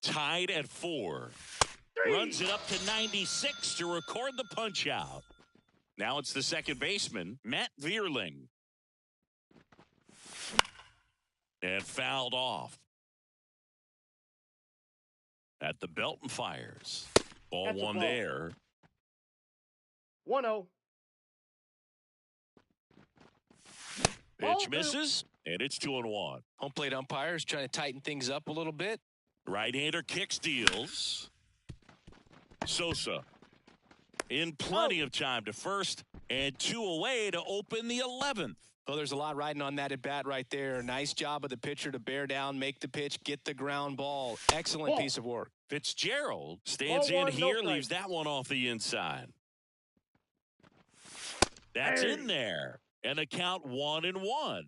Tied at 4. Runs it up to 96 to record the punch out. Now it's the second baseman, Matt Vierling. And fouled off. At the belt and fires. Ball 1 there. 1-0. Pitch misses, and it's 2-1. Home plate umpires trying to tighten things up a little bit. Right-hander kicks, deals. Sosa in plenty of time to first, and 2 away to open the 11th. Well, there's a lot riding on that at bat right there. Nice job of the pitcher to bear down, make the pitch, get the ground ball. Excellent piece of work. Fitzgerald stands in here, leaves that one off the inside. That's in there, and the count 1-1.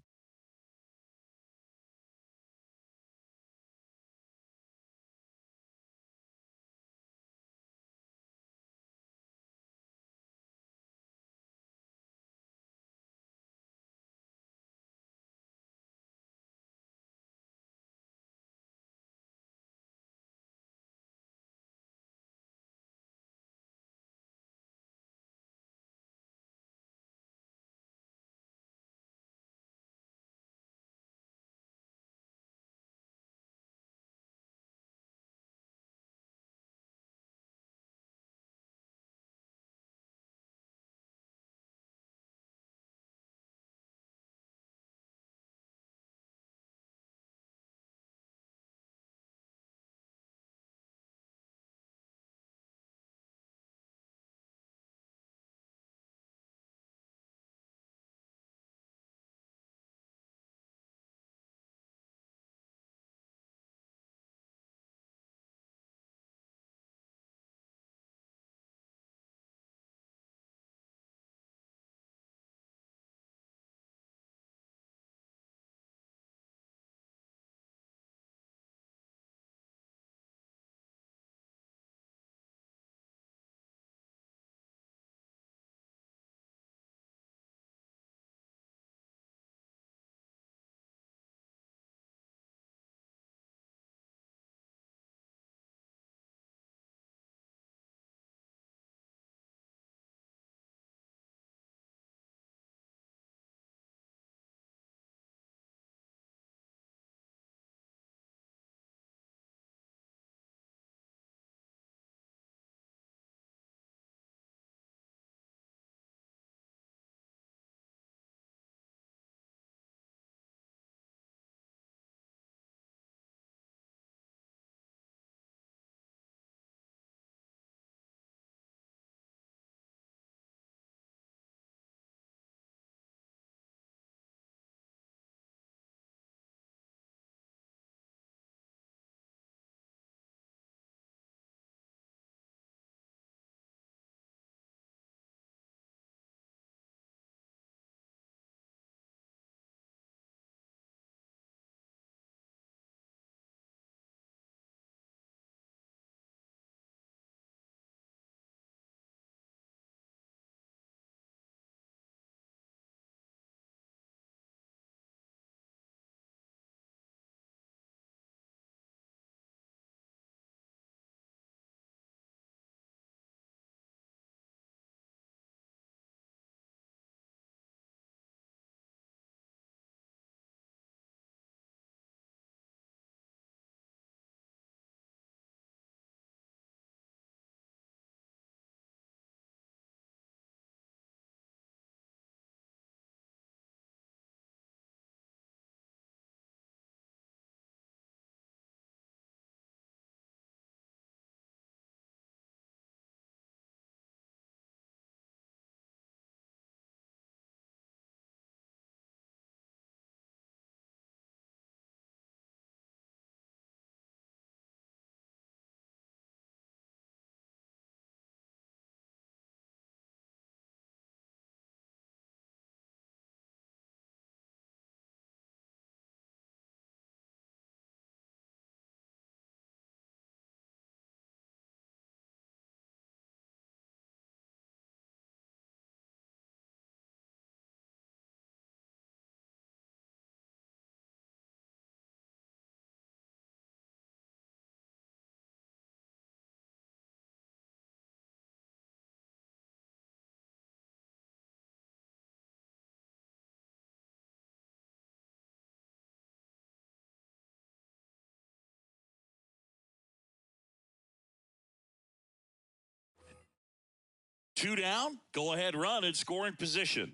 2 down, go ahead run in scoring position.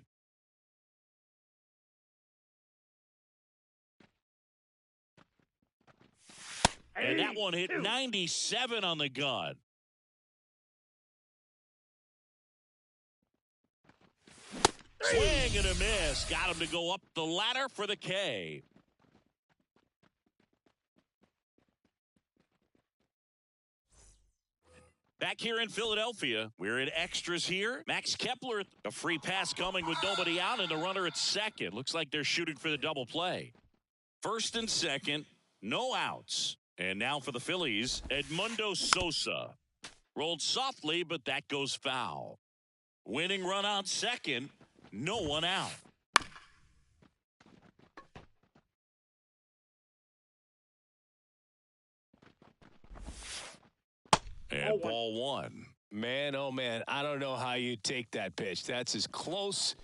And that one hit 97 on the gun. Swing and a miss. Got him to go up the ladder for the K. Back here in Philadelphia, we're in extras here. Max Kepler, a free pass coming with nobody out, and the runner at second. Looks like they're shooting for the double play. First and second, no outs. And now for the Phillies, Edmundo Sosa. Rolled softly, but that goes foul. Winning run on second, no one out. And ball one. Man, oh man, I don't know how you take that pitch. That's as close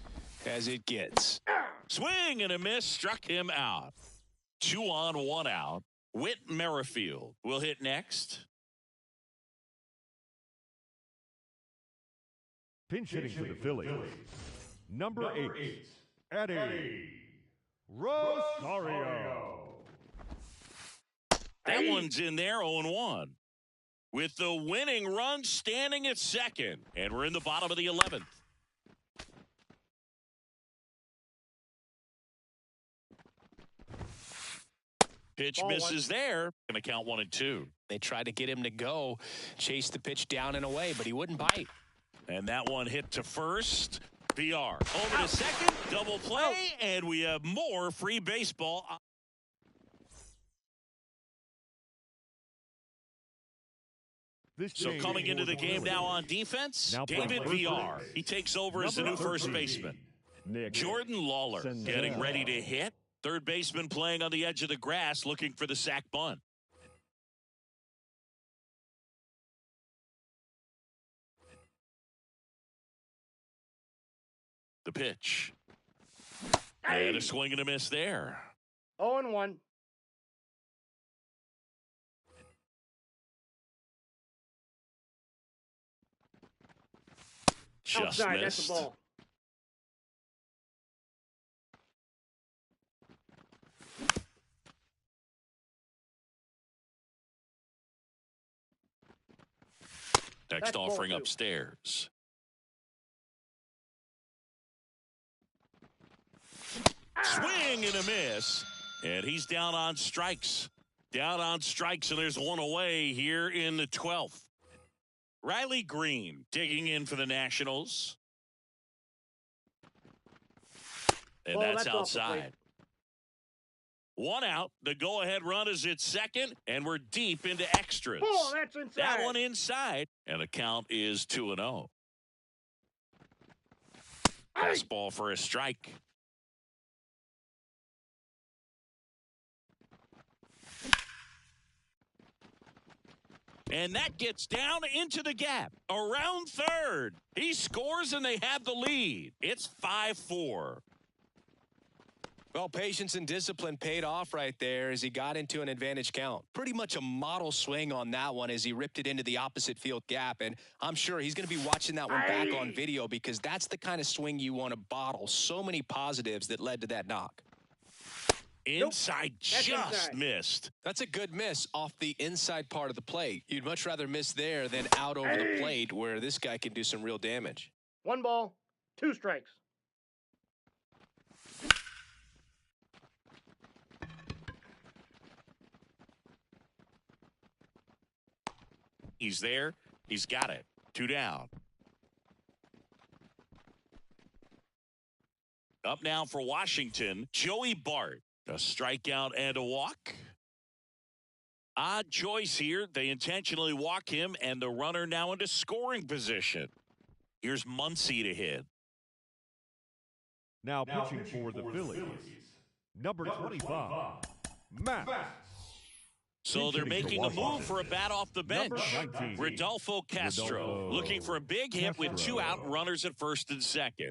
as it gets. Swing and a miss, struck him out. 2 on, 1 out. Whit Merrifield will hit next. Pinch hitting for the Phillies. Number 8, Eddie Rosario. That one's in there, 0-1. With the winning run standing at second. And we're in the bottom of the 11th. Pitch misses there. Going to count 1 and 2. They tried to get him to go, chase the pitch down and away, but he wouldn't bite. And that one hit to first. VR over to second. Double play. And we have more free baseball. So coming into the game now on defense, David VR. He takes over as the new first baseman. Jordan Lawler getting ready to hit. Third baseman playing on the edge of the grass looking for the sac bunt. The pitch. And a swing and a miss there. 0-1. Just outside, missed. That's the ball. Next That's offering ball 2. upstairs. Swing and a miss. And he's down on strikes. Down on strikes, and there's one away here in the 12th. Riley Green digging in for the Nationals. And that's outside. 1 out. The go-ahead run is at second, and we're deep into extras. Oh, that's inside. That one inside, and the count is 2-0. Fastball for a strike. And that gets down into the gap. Around third. He scores and they have the lead. It's 5-4. Well, patience and discipline paid off right there as he got into an advantage count. Pretty much a model swing on that one as he ripped it into the opposite field gap. And I'm sure he's going to be watching that one back on video because that's the kind of swing you want to bottle. So many positives that led to that knock. Inside, just missed. That's a good miss off the inside part of the plate. You'd much rather miss there than out over the plate where this guy can do some real damage. 1 ball, 2 strikes. He's there. He's got it. 2 down. Up now for Washington, Joey Bart. A strikeout and a walk. Odd choice here. They intentionally walk him, and the runner now into scoring position. Here's Muncy to hit. Now pitching for the Phillies. Number 25, Matt. So they're making a move for a bat off the bench. 19, Rodolfo Castro looking for a big hit with 2 out, runners at first and second.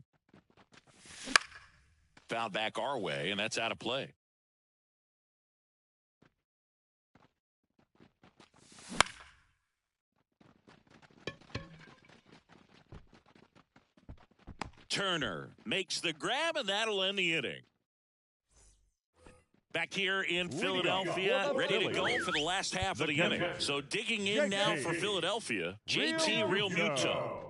Fouled back our way, and that's out of play. Turner makes the grab, and that'll end the inning. Back here in Philadelphia, ready to go for the last half of the inning. So digging in now for Philadelphia, JT Realmuto.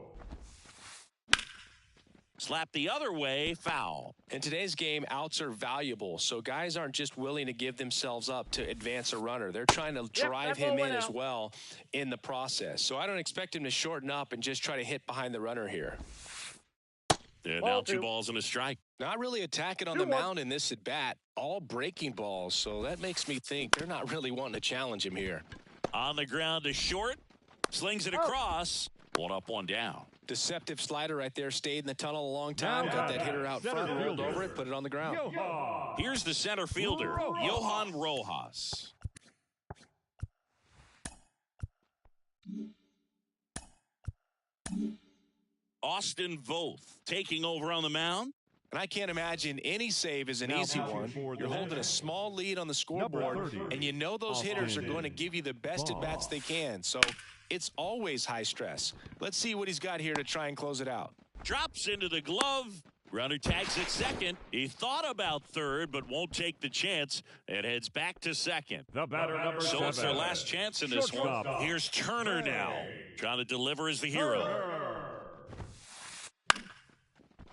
Slap the other way, foul. In today's game, outs are valuable, so guys aren't just willing to give themselves up to advance a runner. They're trying to drive him in as well in the process. So I don't expect him to shorten up and just try to hit behind the runner here. And now 2 balls and a strike. Not really attacking on the mound in this at-bat. All breaking balls, so that makes me think they're not really wanting to challenge him here. On the ground to short. Slings it across. 1 up, 1 down. Deceptive slider right there. Stayed in the tunnel a long time. Got that hitter out front, rolled over it, put it on the ground. Here's the center fielder, Johan Rojas. Austin Voth taking over on the mound. And I can't imagine any save is an easy one. You're holding a small lead on the scoreboard, and you know those hitters are going to give you the best at-bats they can. So it's always high stress. Let's see what he's got here to try and close it out. Drops into the glove. Runner tags at second. He thought about third, but won't take the chance and heads back to second. The batter number 7. So it's their last chance in this one. Here's Turner now. Trying to deliver as the hero.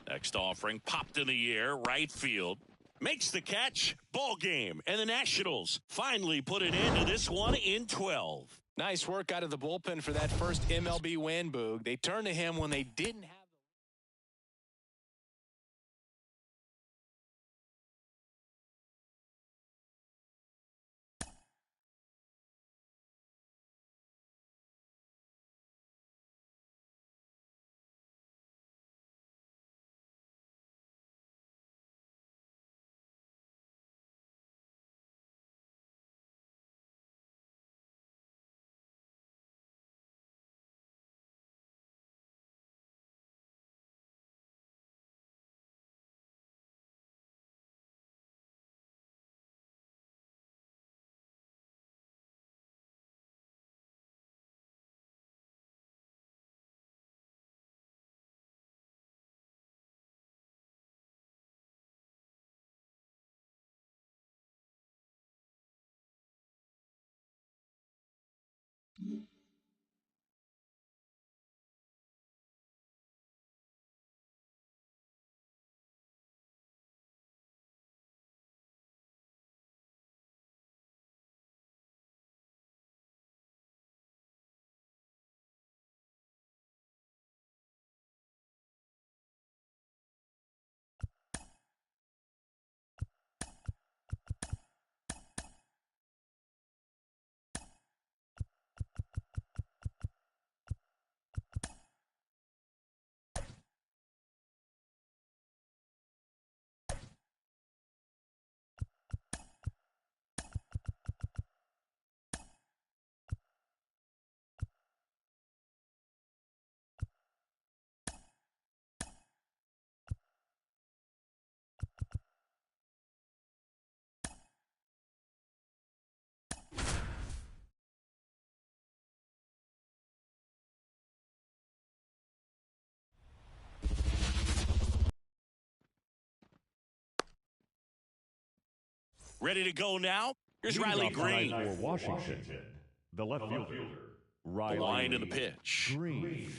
Next offering popped in the air, right field. Makes the catch, ball game. And the Nationals finally put an end to this one in 12. Nice work out of the bullpen for that first MLB win, Boog. They turned to him when they didn't have. Ready to go now. Here's Riley Green. For Washington, the left fielder, Riley. The line to the pitch. Green.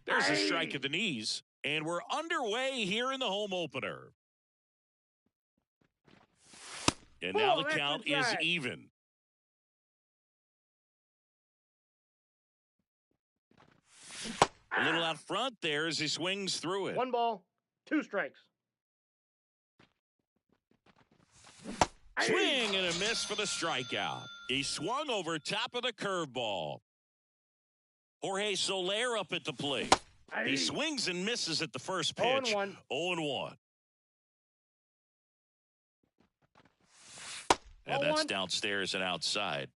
There's a strike at the knees, and we're underway here in the home opener. And now the count is even. A little out front there as he swings through it. 1 ball, 2 strikes. Swing and a miss for the strikeout. He swung over top of the curveball. Jorge Soler up at the plate. He swings and misses at the first pitch. 0-1. 0-1. And that's downstairs and outside.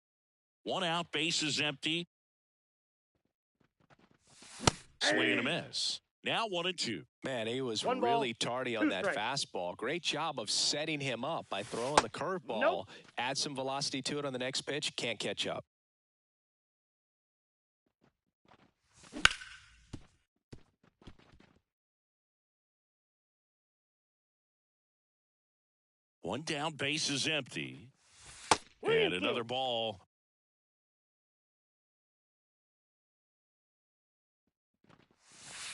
1 out, base is empty. Swing and a miss. Now 1-2. Man, he was really tardy on that fastball. Great job of setting him up by throwing the curveball. Add some velocity to it on the next pitch. Can't catch up. One down, base is empty. And another ball.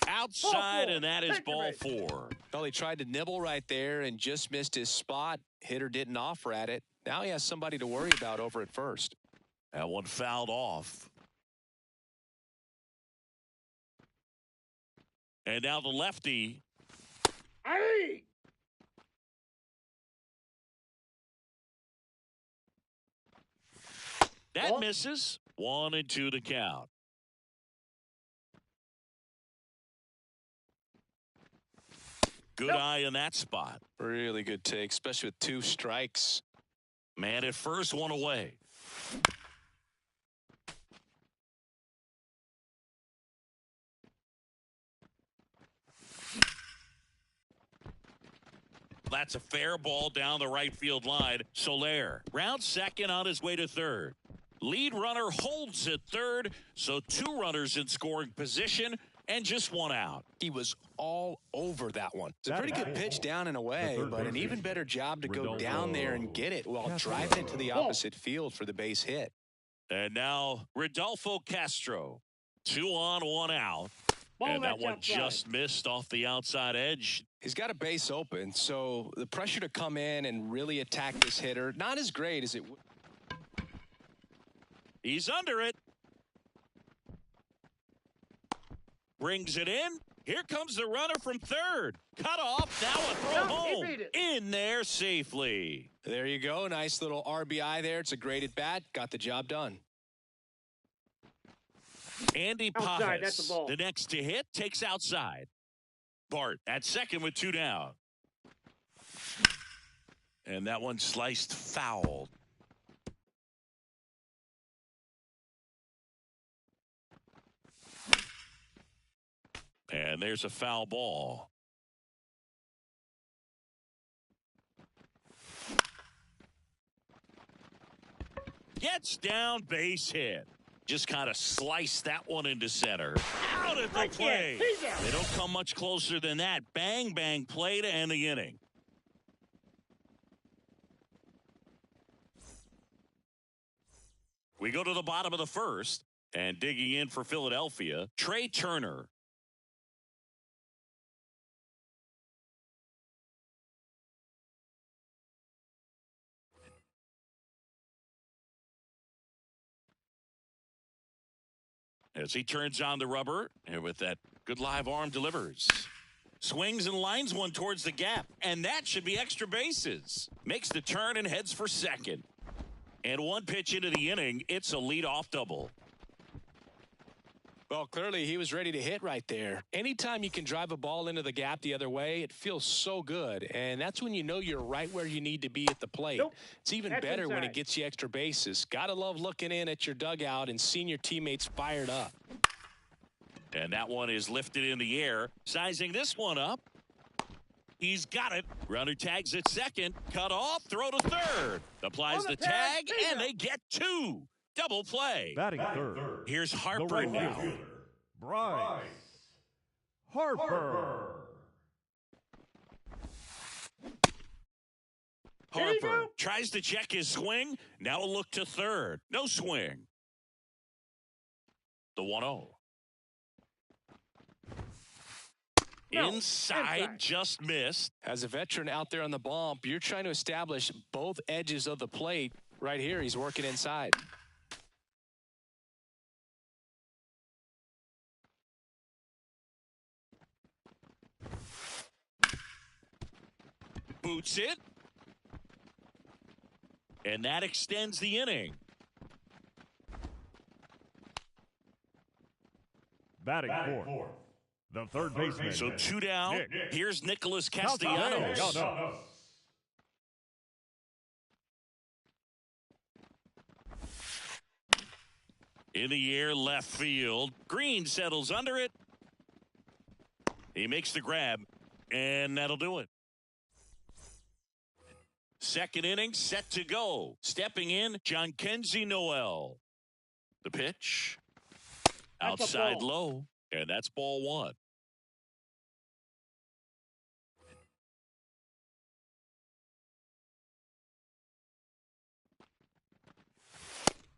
Outside, and that is ball 4. Well, he tried to nibble right there and just missed his spot. Hitter didn't offer at it. Now he has somebody to worry about over at first. That one fouled off. And now the lefty. Hey! That misses. 1-2 to count. Good eye in that spot. Really good take, especially with 2 strikes. Man at first, 1 away. That's a fair ball down the right field line. Soler round second on his way to third. Lead runner holds at third, so 2 runners in scoring position and just 1 out. He was all over that one. It's a pretty good pitch down and away, but an even better job to go down there and get it while driving it to the opposite field for the base hit. And now Rodolfo Castro. 2 on, 1 out. And that one just missed off the outside edge. He's got a base open, so the pressure to come in and really attack this hitter, not as great as it would. He's under it. Brings it in. Here comes the runner from third. Cut off. Now a throw home. In there safely. There you go. Nice little RBI there. It's a great at bat. Got the job done. Andy Pajas, the next to hit, takes outside. Bart at second with 2 down. And that one sliced foul. And there's a foul ball. Gets down, base hit. Just kind of sliced that one into center. Out at the plate. They don't come much closer than that. Bang, bang play to end the inning. We go to the bottom of the first. And digging in for Philadelphia, Trey Turner. As he turns on the rubber, and with that good live arm delivers. Swings and lines one towards the gap, and that should be extra bases. Makes the turn and heads for second. And 1 pitch into the inning, it's a leadoff double. Well, clearly he was ready to hit right there. Anytime you can drive a ball into the gap the other way, it feels so good. And that's when you know you're right where you need to be at the plate. It's even better when it gets you extra bases. Gotta love looking in at your dugout and seeing your teammates fired up. And that one is lifted in the air. Sizing this one up. He's got it. Runner tags at second. Cut off. Throw to third. Applies the tag, and they get 2. Double play. Batting third. Here's Harper now. Bryce Harper. Harper tries to check his swing. Now a look to third. No swing. The 1-0. Inside, just missed. As a veteran out there on the bump, you're trying to establish both edges of the plate. Right here, he's working inside. Boots it. And that extends the inning. Batting fourth. The third baseman. So 2 down. Here's Nicholas Castellanos. In the air, left field. Green settles under it. He makes the grab, and that'll do it. Second inning set to go. Stepping in, Jhonkensy Noel. The pitch. Outside low, and that's ball 1.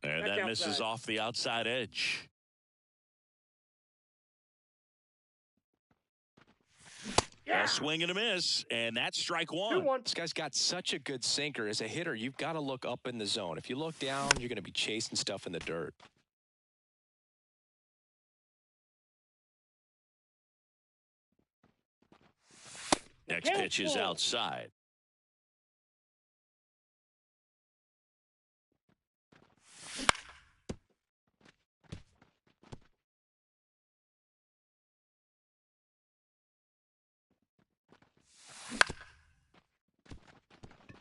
And That's that misses outside. off the outside edge. Yeah. A swing and a miss, and that's strike one. 2-1. This guy's got such a good sinker. As a hitter, you've got to look up in the zone. If you look down, you're going to be chasing stuff in the dirt. Next pitch is outside.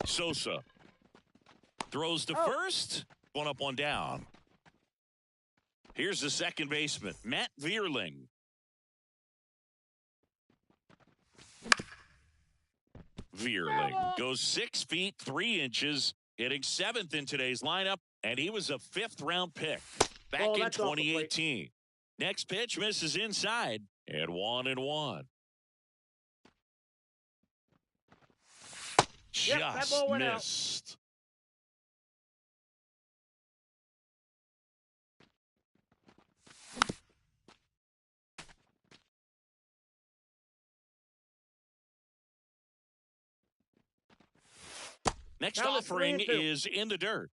Sosa throws to first. One up, one down. Here's the second baseman, Matt Vierling. Vierling goes 6 feet 3 inches, hitting 7th in today's lineup, and he was a 5th-round pick back in that's off the plate. 2018. Next pitch misses inside, and 1-1. Yep, that ball went out. Missed. Next Now it's offering 3-2. is in the dirt.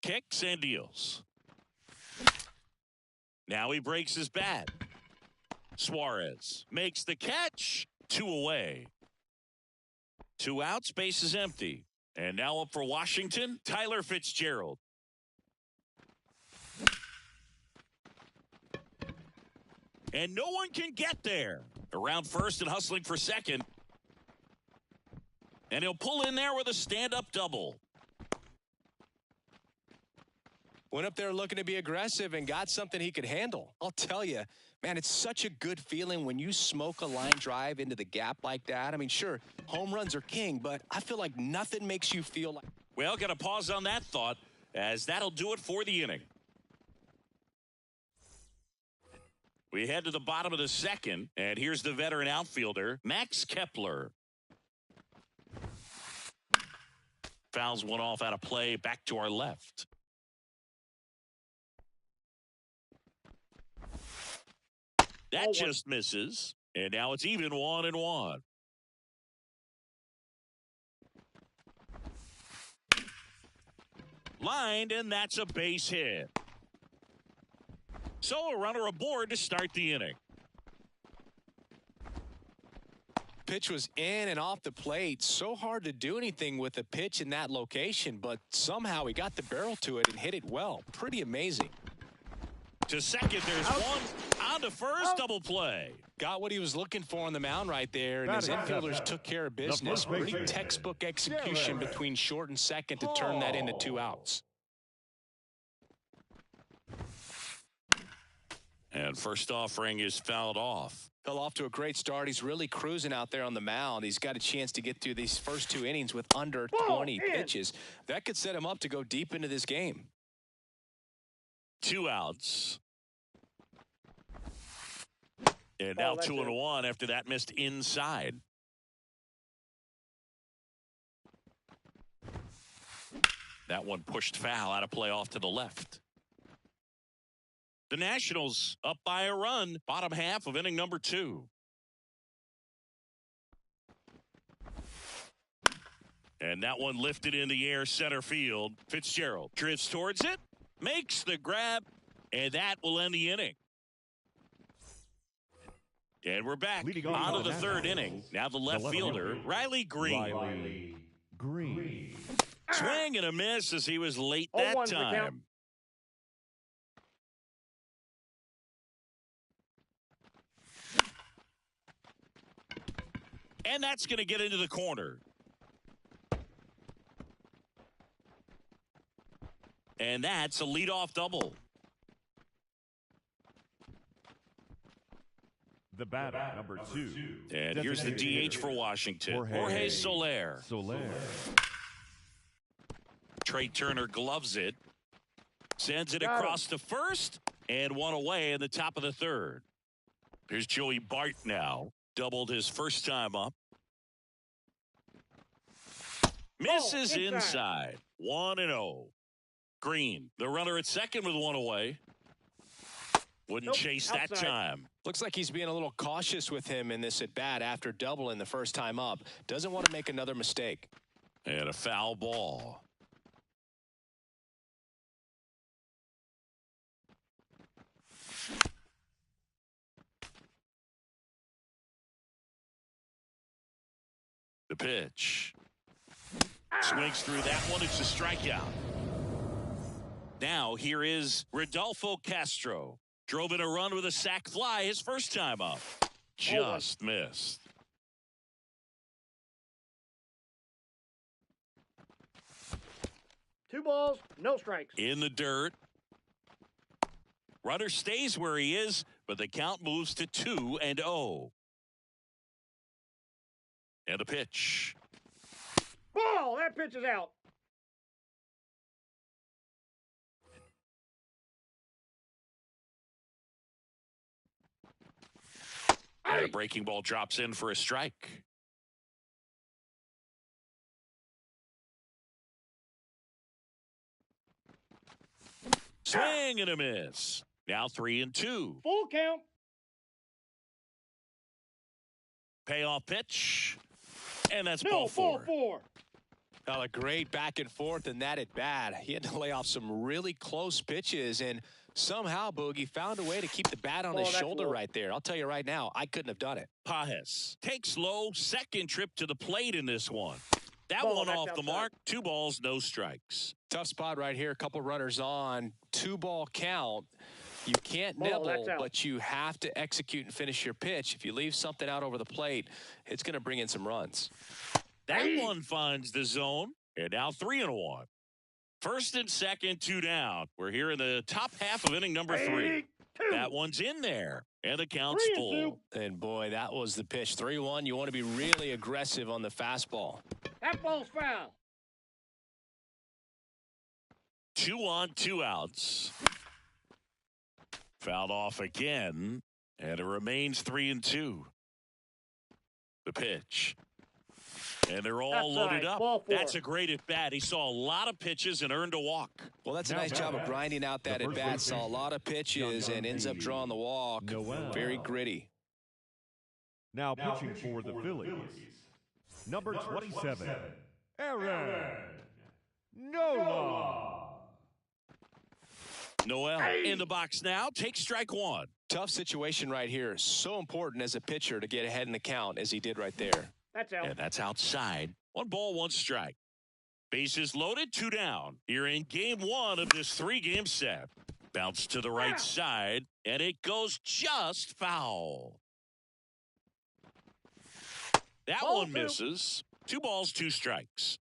Kicks and deals. Now he breaks his bat. Suarez makes the catch. 2 away. 2 outs, base is empty. And now up for Washington, Tyler Fitzgerald. And no one can get there. Around first and hustling for second. And he'll pull in there with a stand-up double. Went up there looking to be aggressive and got something he could handle. I'll tell you, man, it's such a good feeling when you smoke a line drive into the gap like that. I mean, sure, home runs are king, but I feel like nothing makes you feel like... Well, got to pause on that thought, as that'll do it for the inning. We head to the bottom of the second, and here's the veteran outfielder, Max Kepler. Fouls one off out of play, back to our left. That just misses, and now it's even 1-1. Lined, and that's a base hit. So a runner aboard to start the inning. Pitch was in and off the plate. So hard to do anything with a pitch in that location, but somehow he got the barrel to it and hit it well. Pretty amazing. To second, there's one. On to first, double play. Got what he was looking for on the mound right there, and his infielders took care of business. Pretty textbook execution between short and second to turn that into 2 outs. And first offering is fouled off. Fell off to a great start. He's really cruising out there on the mound. He's got a chance to get through these first 2 innings with under 20 pitches. That could set him up to go deep into this game. 2 outs. And now 2-1 after that missed inside. That one pushed foul out of play off to the left. The Nationals up by a run, bottom half of inning number 2. And that one lifted in the air center field. Fitzgerald drifts towards it, makes the grab, and that will end the inning. And we're back on to the third inning. Now the left fielder, Riley Green. Swing and a miss as he was late that time. And that's going to get into the corner. And that's a leadoff double. The batter, number 2. And here's the DH for Washington, Jorge Soler. Trey Turner gloves it. Sends it across to first. and one away in the top of the third. Here's Joey Bart now. Doubled his first time up. Misses inside. 1-0. Green, the runner at second with one away. Wouldn't chase that time. Looks like he's being a little cautious with him in this at bat after doubling the first time up. Doesn't want to make another mistake. And a foul ball. The pitch. Swings through that one. It's a strikeout. Now here is Rodolfo Castro. Drove in a run with a sac fly his first time up. Just missed. Two balls, no strikes. In the dirt. Runner stays where he is, but the count moves to 2-0. And a pitch. Ball! That pitch is out. And a breaking ball drops in for a strike. Swing and a miss. Now 3-2. Full count. Payoff pitch. And that's ball four. Well, a great back and forth in that at bat. He had to lay off some really close pitches, and somehow Boogie found a way to keep the bat on his shoulder right there. I'll tell you right now, I couldn't have done it. Pages takes low, second trip to the plate in this one. That one off the mark. 2 balls, no strikes. Tough spot right here. A couple runners on. 2-ball count. You can't nibble, but you have to execute and finish your pitch. If you leave something out over the plate, it's going to bring in some runs. That one finds the zone, and now 3-1. First and second, 2 down. We're here in the top half of inning number 3. That one's in there, and the count's full. And, boy, that was the pitch. 3-1, you want to be really aggressive on the fastball. That ball's foul. 2 on, 2 outs. Fouled off again, and it remains 3-2. The pitch. And they're all loaded up. That's a great at-bat. He saw a lot of pitches and earned a walk. Well, that's a nice job of grinding out that at-bat. Saw a lot of pitches and ends up drawing the walk. Very gritty. Now pitching for the Phillies, number 27, Aaron Nola. Noel in the box now. Takes strike 1. Tough situation right here. So important as a pitcher to get ahead in the count as he did right there. That's out. And that's outside. 1 ball, 1 strike. Bases loaded, 2 down. Here in game 1 of this 3-game set. Bounce to the right side, and it goes just foul. That one misses. 2 balls, 2 strikes.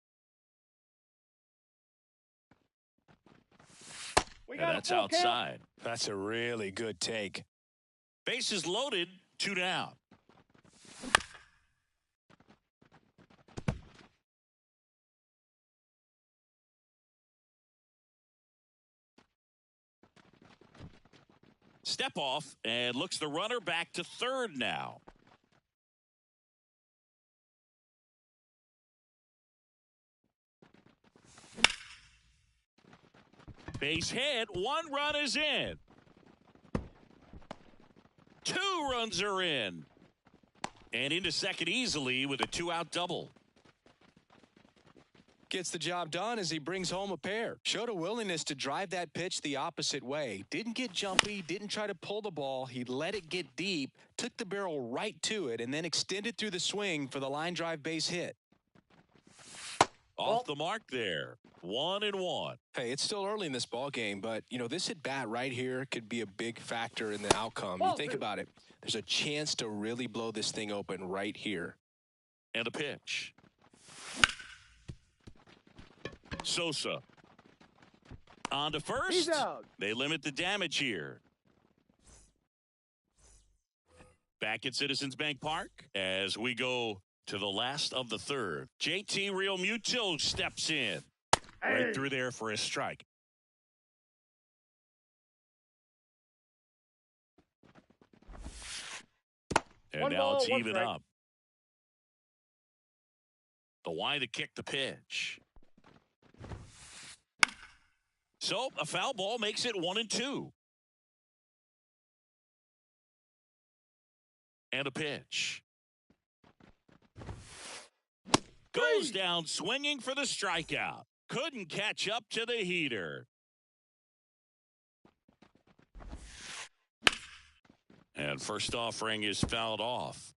And that's outside. That's a really good take. Bases loaded, 2 down. Step off and looks the runner back to third now. Base hit. 1 run is in. 2 runs are in. And into second easily with a 2-out double. Gets the job done as he brings home a pair. Showed a willingness to drive that pitch the opposite way. Didn't get jumpy, didn't try to pull the ball. He let it get deep, took the barrel right to it, and then extended through the swing for the line drive base hit. Off the mark there. 1-1. Hey, it's still early in this ball game, but, you know, this at-bat right here could be a big factor in the outcome. You think about it. There's a chance to really blow this thing open right here. And a pitch. Sosa. On to first. He's out. They limit the damage here. Back at Citizens Bank Park as we go to the last of the third. JT Realmuto steps in. Right through there for a strike. And One now ball, it's one even strike. up. The wide to kick the pitch. So a foul ball makes it 1-2. And a pitch. Goes down swinging for the strikeout. Couldn't catch up to the heater. And first offering is fouled off.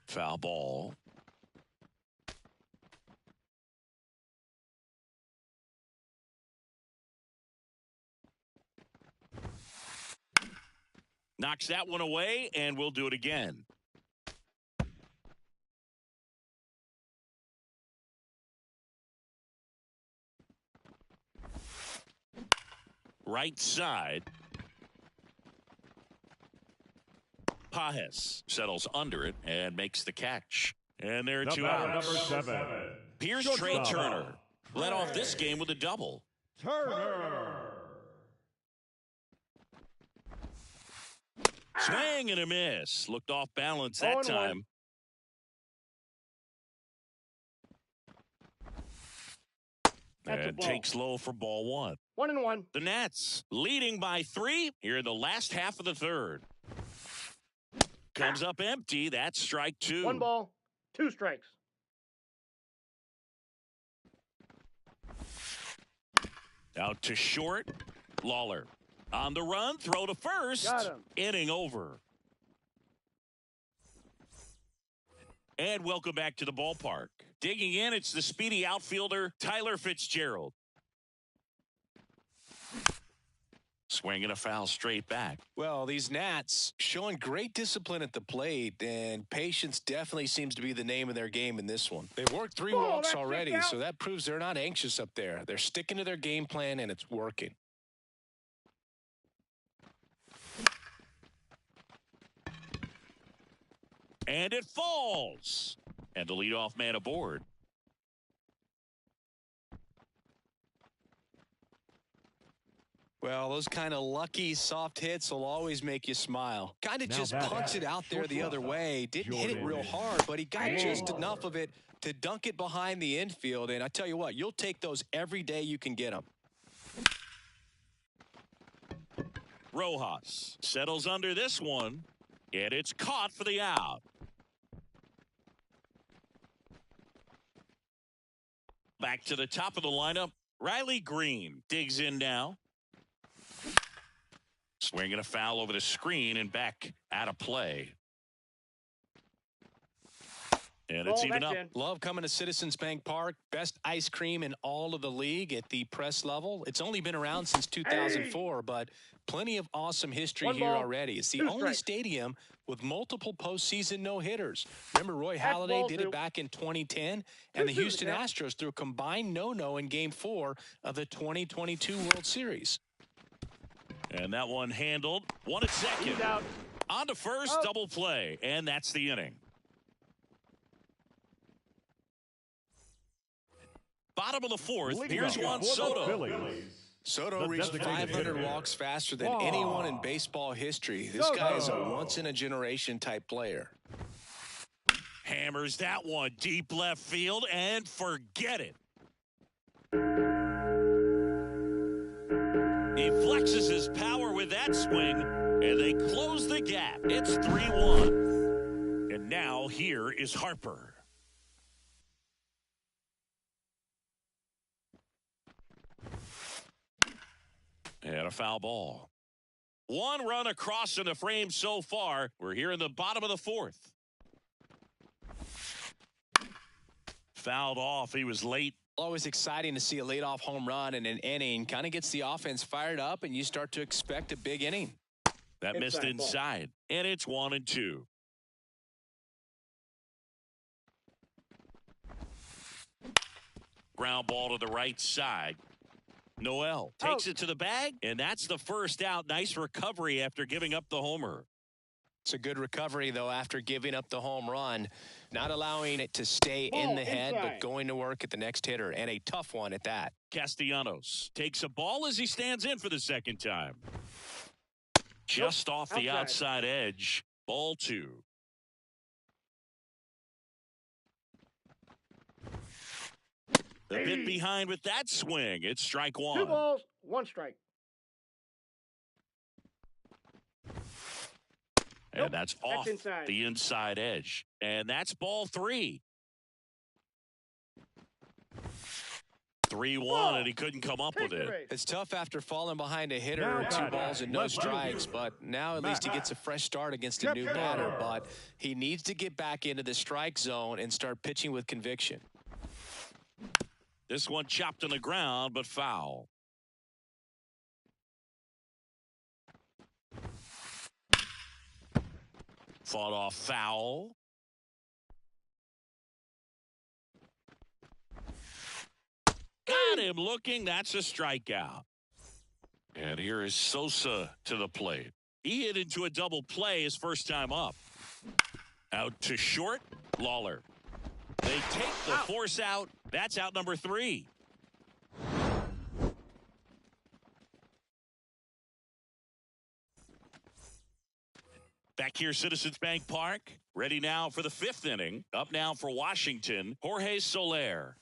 Foul ball. Knocks that one away, and we'll do it again. Right side. Pages settles under it and makes the catch. And there are two outs. Number 7. Here's Trey Turner. Led off this game with a double. Turner. Swing and a miss. Looked off balance that time. And takes low for ball 1. 1-1. The Nats leading by 3 here in the last half of the third. Comes up empty. That's strike 2. 1 ball, 2 strikes. Out to short. Lawler on the run. Throw to first. Got him. Inning over. And welcome back to the ballpark. Digging in, it's the speedy outfielder, Tyler Fitzgerald. Swinging a foul straight back. Well, these Nats showing great discipline at the plate, and patience definitely seems to be the name of their game in this one. They've worked 3 walks already, so that proves they're not anxious up there. They're sticking to their game plan, and it's working. And it falls. And the leadoff man aboard. Well, those kind of lucky soft hits will always make you smile. Kind of just punched it out there the other way. Didn't hit it real hard, but he got just enough of it to dunk it behind the infield. And I tell you what, you'll take those every day you can get them. Rojas settles under this one, and it's caught for the out. Back to the top of the lineup, Riley Green digs in now. Swinging a foul over the screen and back out of play. And it's even up. Love coming to Citizens Bank Park. Best ice cream in all of the league at the press level. It's only been around since 2004, but plenty of awesome history here already. It's the only stadium with multiple postseason no-hitters. Remember, Roy Halladay did it back in 2010, and the Houston Astros threw a combined no-no in Game 4 of the 2022 World Series. And that one handled. One at second. On to first, double play, and that's the inning. Bottom of the fourth, here's Juan Soto. Soto reached 500 walks faster than anyone in baseball history. This guy is a once-in-a-generation type player. Hammers that one deep left field and forget it. He flexes his power with that swing, and they close the gap. It's 3-1. And now here is Harper. And a foul ball. 1 run across in the frame so far. We're here in the bottom of the fourth. Fouled off. He was late. Always exciting to see a leadoff home run in an inning. Kind of gets the offense fired up, and you start to expect a big inning. That missed inside. And it's 1-2. Ground ball to the right side. Noel takes it to the bag, and that's the first out. Nice recovery after giving up the homer. It's a good recovery, though, after giving up the home run. Not allowing it to stay in the head, but going to work at the next hitter, and a tough one at that. Castellanos takes a ball as he stands in for the second time. Just off the outside edge. Ball 2. A bit behind with that swing. It's strike 1. 2 balls, 1 strike. And that's off the inside edge. And that's ball 3. 3-1, and he couldn't come up with it. It's tough after falling behind a hitter, 2 balls and no strikes, but now at least he gets a fresh start against a new batter. But he needs to get back into the strike zone and start pitching with conviction. This one chopped on the ground, but foul. Fought off foul. Got him looking. That's a strikeout. And here is Sosa to the plate. He hit into a double play his first time up. Out to short. Lawler. They take the force out. That's out number 3. Back here, Citizens Bank Park. Ready now for the 5th inning. Up now for Washington, Jorge Soler.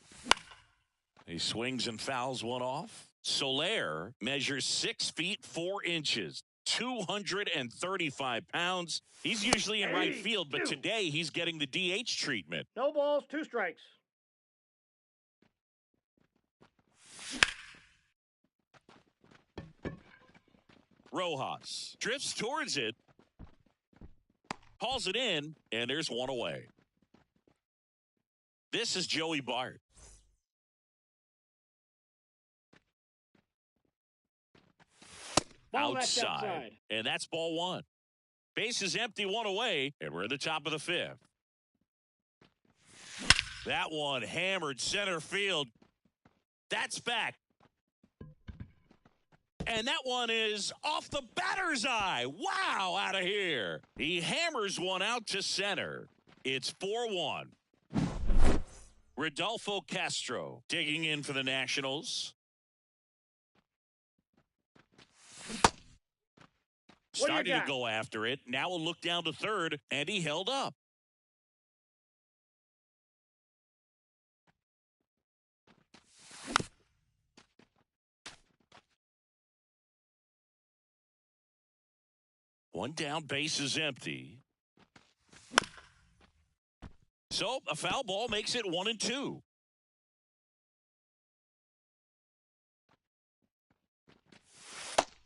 He swings and fouls one off. Soler measures 6 feet 4 inches, 235 pounds. He's usually in right field, but today he's getting the DH treatment. No balls, 2 strikes. Rojas drifts towards it. Calls it in, and there's one away. This is Joey Bart. Outside, and that's ball 1. Base is empty, 1 away, and we're at the top of the 5th. That one hammered center field. That's back. And that one is off the batter's eye. Wow, out of here. He hammers one out to center. It's 4-1. Rodolfo Castro digging in for the Nationals. Starting to go after it. Now we'll look down to third, and he held up. One down, base is empty. So a foul ball makes it 1-2.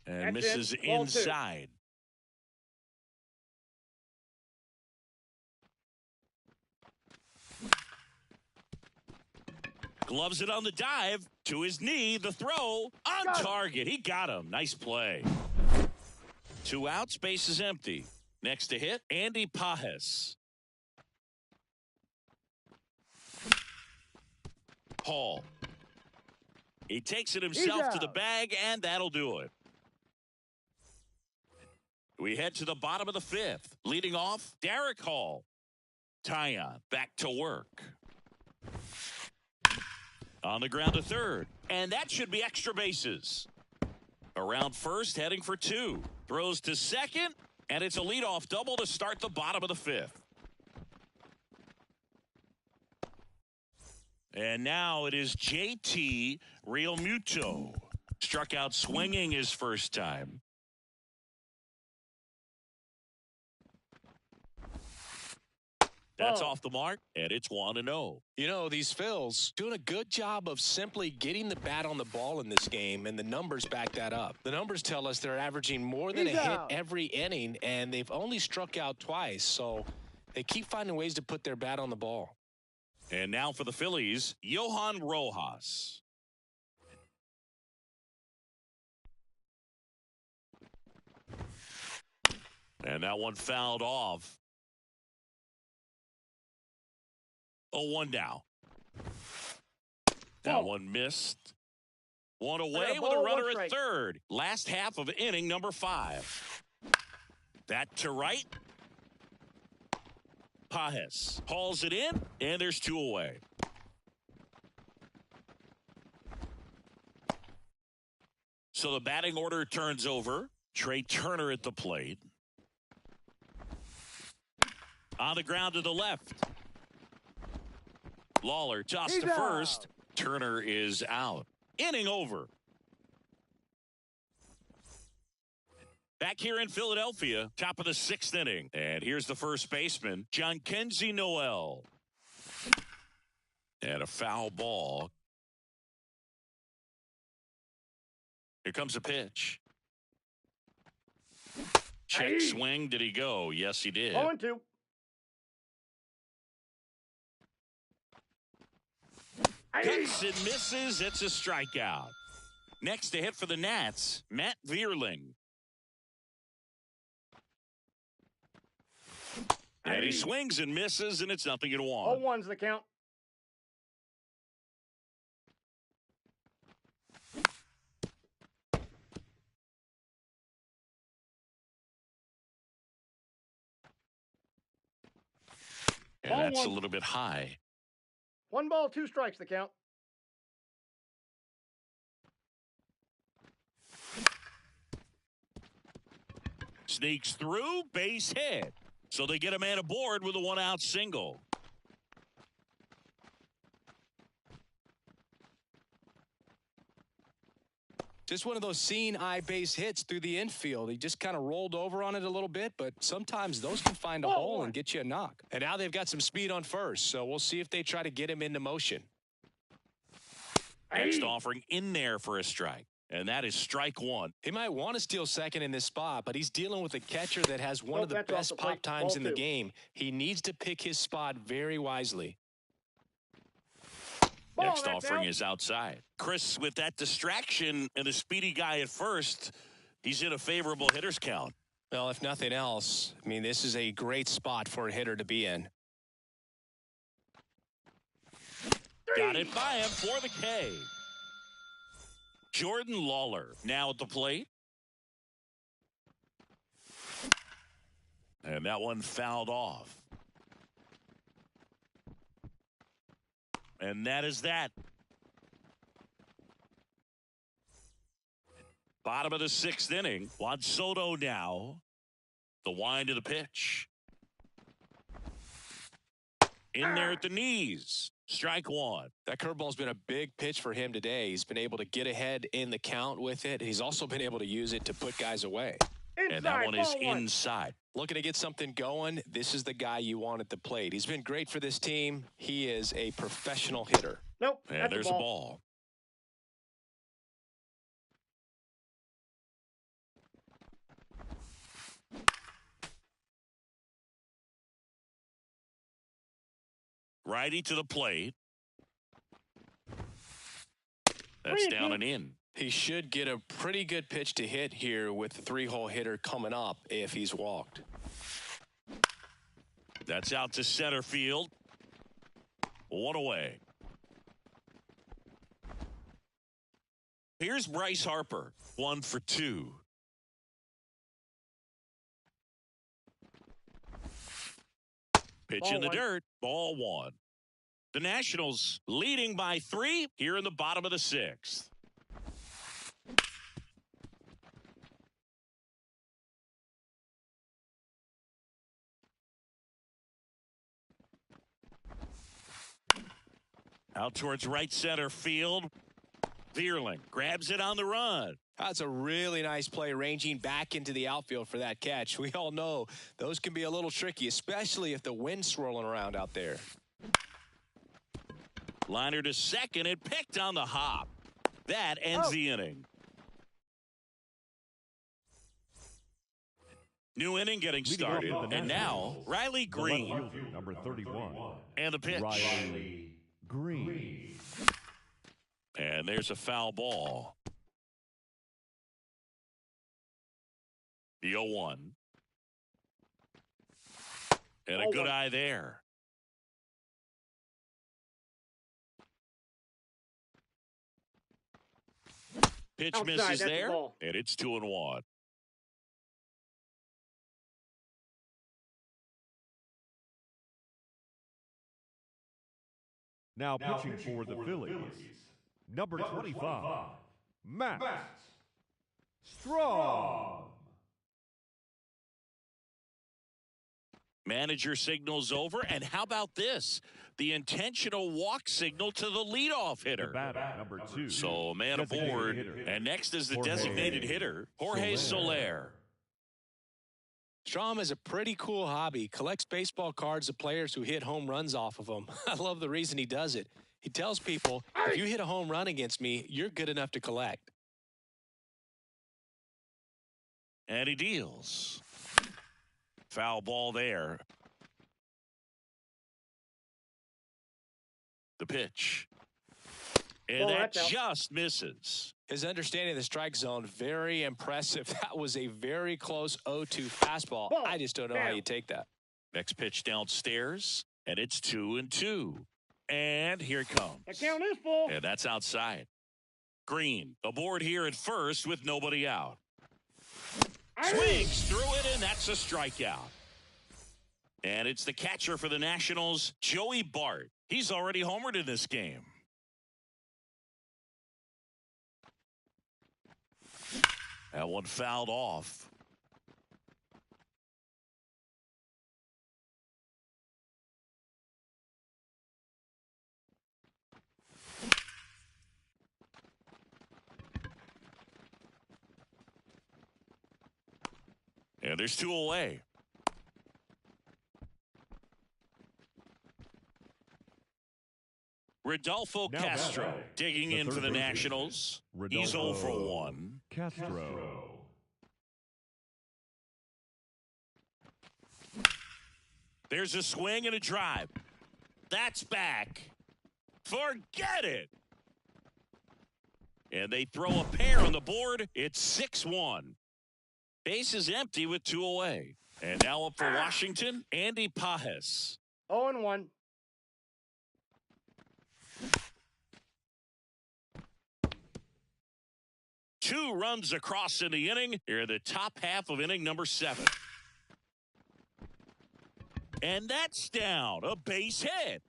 And misses inside. Gloves it on the dive to his knee. The throw on target. He got him. Nice play. 2 outs. Base is empty. Next to hit, Andy Pages. Hall. He takes it himself to the bag, and that'll do it. We head to the bottom of the 5th. Leading off, Derek Hall. Taillon back to work. On the ground to third. And that should be extra bases. Around first, heading for 2. Throws to second, and it's a leadoff double to start the bottom of the 5th. And now it is JT Realmuto. Struck out swinging his first time. That's off the mark, and it's 1-0. You know, these Phils doing a good job of simply getting the bat on the ball in this game, and the numbers back that up. The numbers tell us they're averaging more than a hit every inning, and they've only struck out twice, so they keep finding ways to put their bat on the ball. And now for the Phillies, Johan Rojas. And that one fouled off. 0-1 now. That one missed. One away with a runner at third. Last half of inning number 5. That to right. Pajes hauls it in, and there's 2 away. So the batting order turns over. Trey Turner at the plate. On the ground to the left. Lawler tossed to first. Turner is out. Inning over. Back here in Philadelphia, top of the 6th inning. And here's the first baseman, Jhonkensy Noel. And a foul ball. Here comes a pitch. Check swing. Did he go? Yes, he did. 0-2. Cuts and misses. It's a strikeout. Next to hit for the Nats, Matt Vierling. And he swings and misses, and it's 0-1. 0-1's the count. And that's a little bit high. 1 ball, 2 strikes, the count. Sneaks through, base hit. So they get a man aboard with a 1-out single. Just one of those seeing eye base hits through the infield. He just kind of rolled over on it a little bit, but sometimes those can find a hole and get you a knock. And now they've got some speed on first, so we'll see if they try to get him into motion. Next offering in there for a strike, and that is strike 1. He might want to steal second in this spot, but he's dealing with a catcher that has one of the best pop times in the game. He needs to pick his spot very wisely. Next offering is outside. Chris, with that distraction and the speedy guy at first, he's in a favorable hitter's count. Well, if nothing else, I mean, this is a great spot for a hitter to be in. Got it by him for the K. Jordan Lawler now at the plate. And that one fouled off. And that is that. Bottom of the 6th inning. Juan Soto now. The wind of the pitch. In there at the knees. Strike 1. That curveball's been a big pitch for him today. He's been able to get ahead in the count with it. He's also been able to use it to put guys away. Inside, and that one is inside. Looking to get something going, this is the guy you want at the plate. He's been great for this team. He is a professional hitter. Nope. And there's a ball. Righty to the plate. That's down and in. He should get a pretty good pitch to hit here with the 3-hole hitter coming up if he's walked. That's out to center field. 1 away. Here's Bryce Harper. 1 for 2. Pitch in the dirt. Ball 1. The Nationals leading by 3 here in the bottom of the 6th. Out towards right center field. Vierling grabs it on the run. That's a really nice play, ranging back into the outfield for that catch. We all know those can be a little tricky, especially if the wind's swirling around out there. Liner to second and picked on the hop. That ends the inning. New inning getting started. And now, Riley Green. Number 31. And the pitch. Riley Green. And there's a foul ball. The 0-1. And a good eye there. Pitch misses there, and it's 2-1. Now pitching for the Phillies, number 25, Matt Strahm. Manager signals over, and how about this? The intentional walk signal to the leadoff hitter. The batter, number 2. So a man aboard, and next is the designated hitter, Jorge Soler. Strahm is a pretty cool hobby. Collects baseball cards of players who hit home runs off of them. I love the reason he does it. He tells people, if you hit a home run against me, you're good enough to collect. And he deals. Foul ball there. The pitch. And that just misses. His understanding of the strike zone, very impressive. That was a very close 0-2 fastball. I just don't know how you take that. Next pitch downstairs, and it's 2-2. And here it comes. The count is full. And that's outside. Green aboard here at first with nobody out. Swings through it, and that's a strikeout. And it's the catcher for the Nationals, Joey Bart. He's already homered in this game. That one fouled off. And there's 2 away. Rodolfo Castro digging in for the Nationals. He's 0 for 1. Castro. There's a swing and a drive. That's back. Forget it. And they throw a pair on the board. It's 6-1. Base is empty with 2 away. And now up for Washington, Andy Pages. 0-1. Two runs across in the inning. Here in the top half of inning number 7. And that's down. A base hit.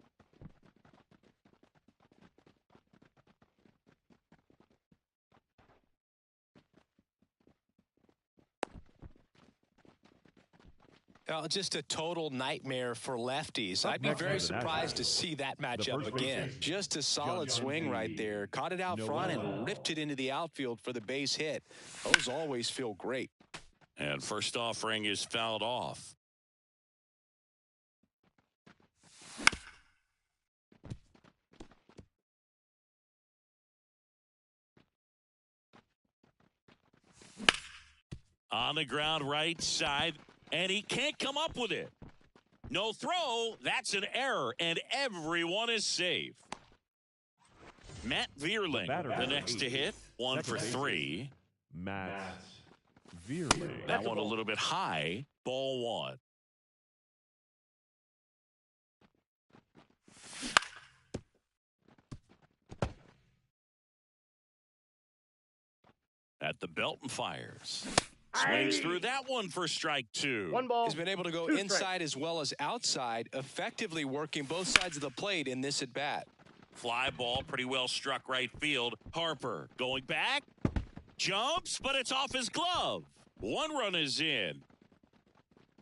Just a total nightmare for lefties. I'd be very surprised to see that matchup again. Just a solid swing right there. Caught it out front and ripped it into the outfield for the base hit. Those always feel great. And first offering is fouled off. On the ground right side. And he can't come up with it. No throw. That's an error. And everyone is safe. Matt Vierling, the next to hit. 1 for 3. Matt Vierling. That one a little bit high. Ball 1. At the belt and fires. Swings through that one for strike 2. 1 ball. He's been able to go inside as well as outside, effectively working both sides of the plate in this at bat. Fly ball pretty well struck right field. Harper going back. Jumps, but it's off his glove. 1 run is in.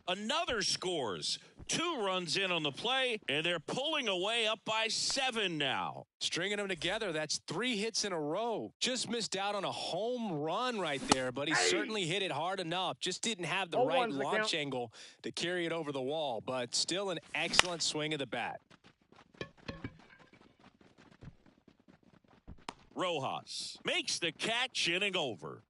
Another scores. 2 runs in on the play, and they're pulling away up by 7 now. Stringing them together, that's 3 hits in a row. Just missed out on a home run right there, but he certainly hit it hard enough. Just didn't have the right launch angle to carry it over the wall, but still an excellent swing of the bat. Rojas makes the catch, inning over.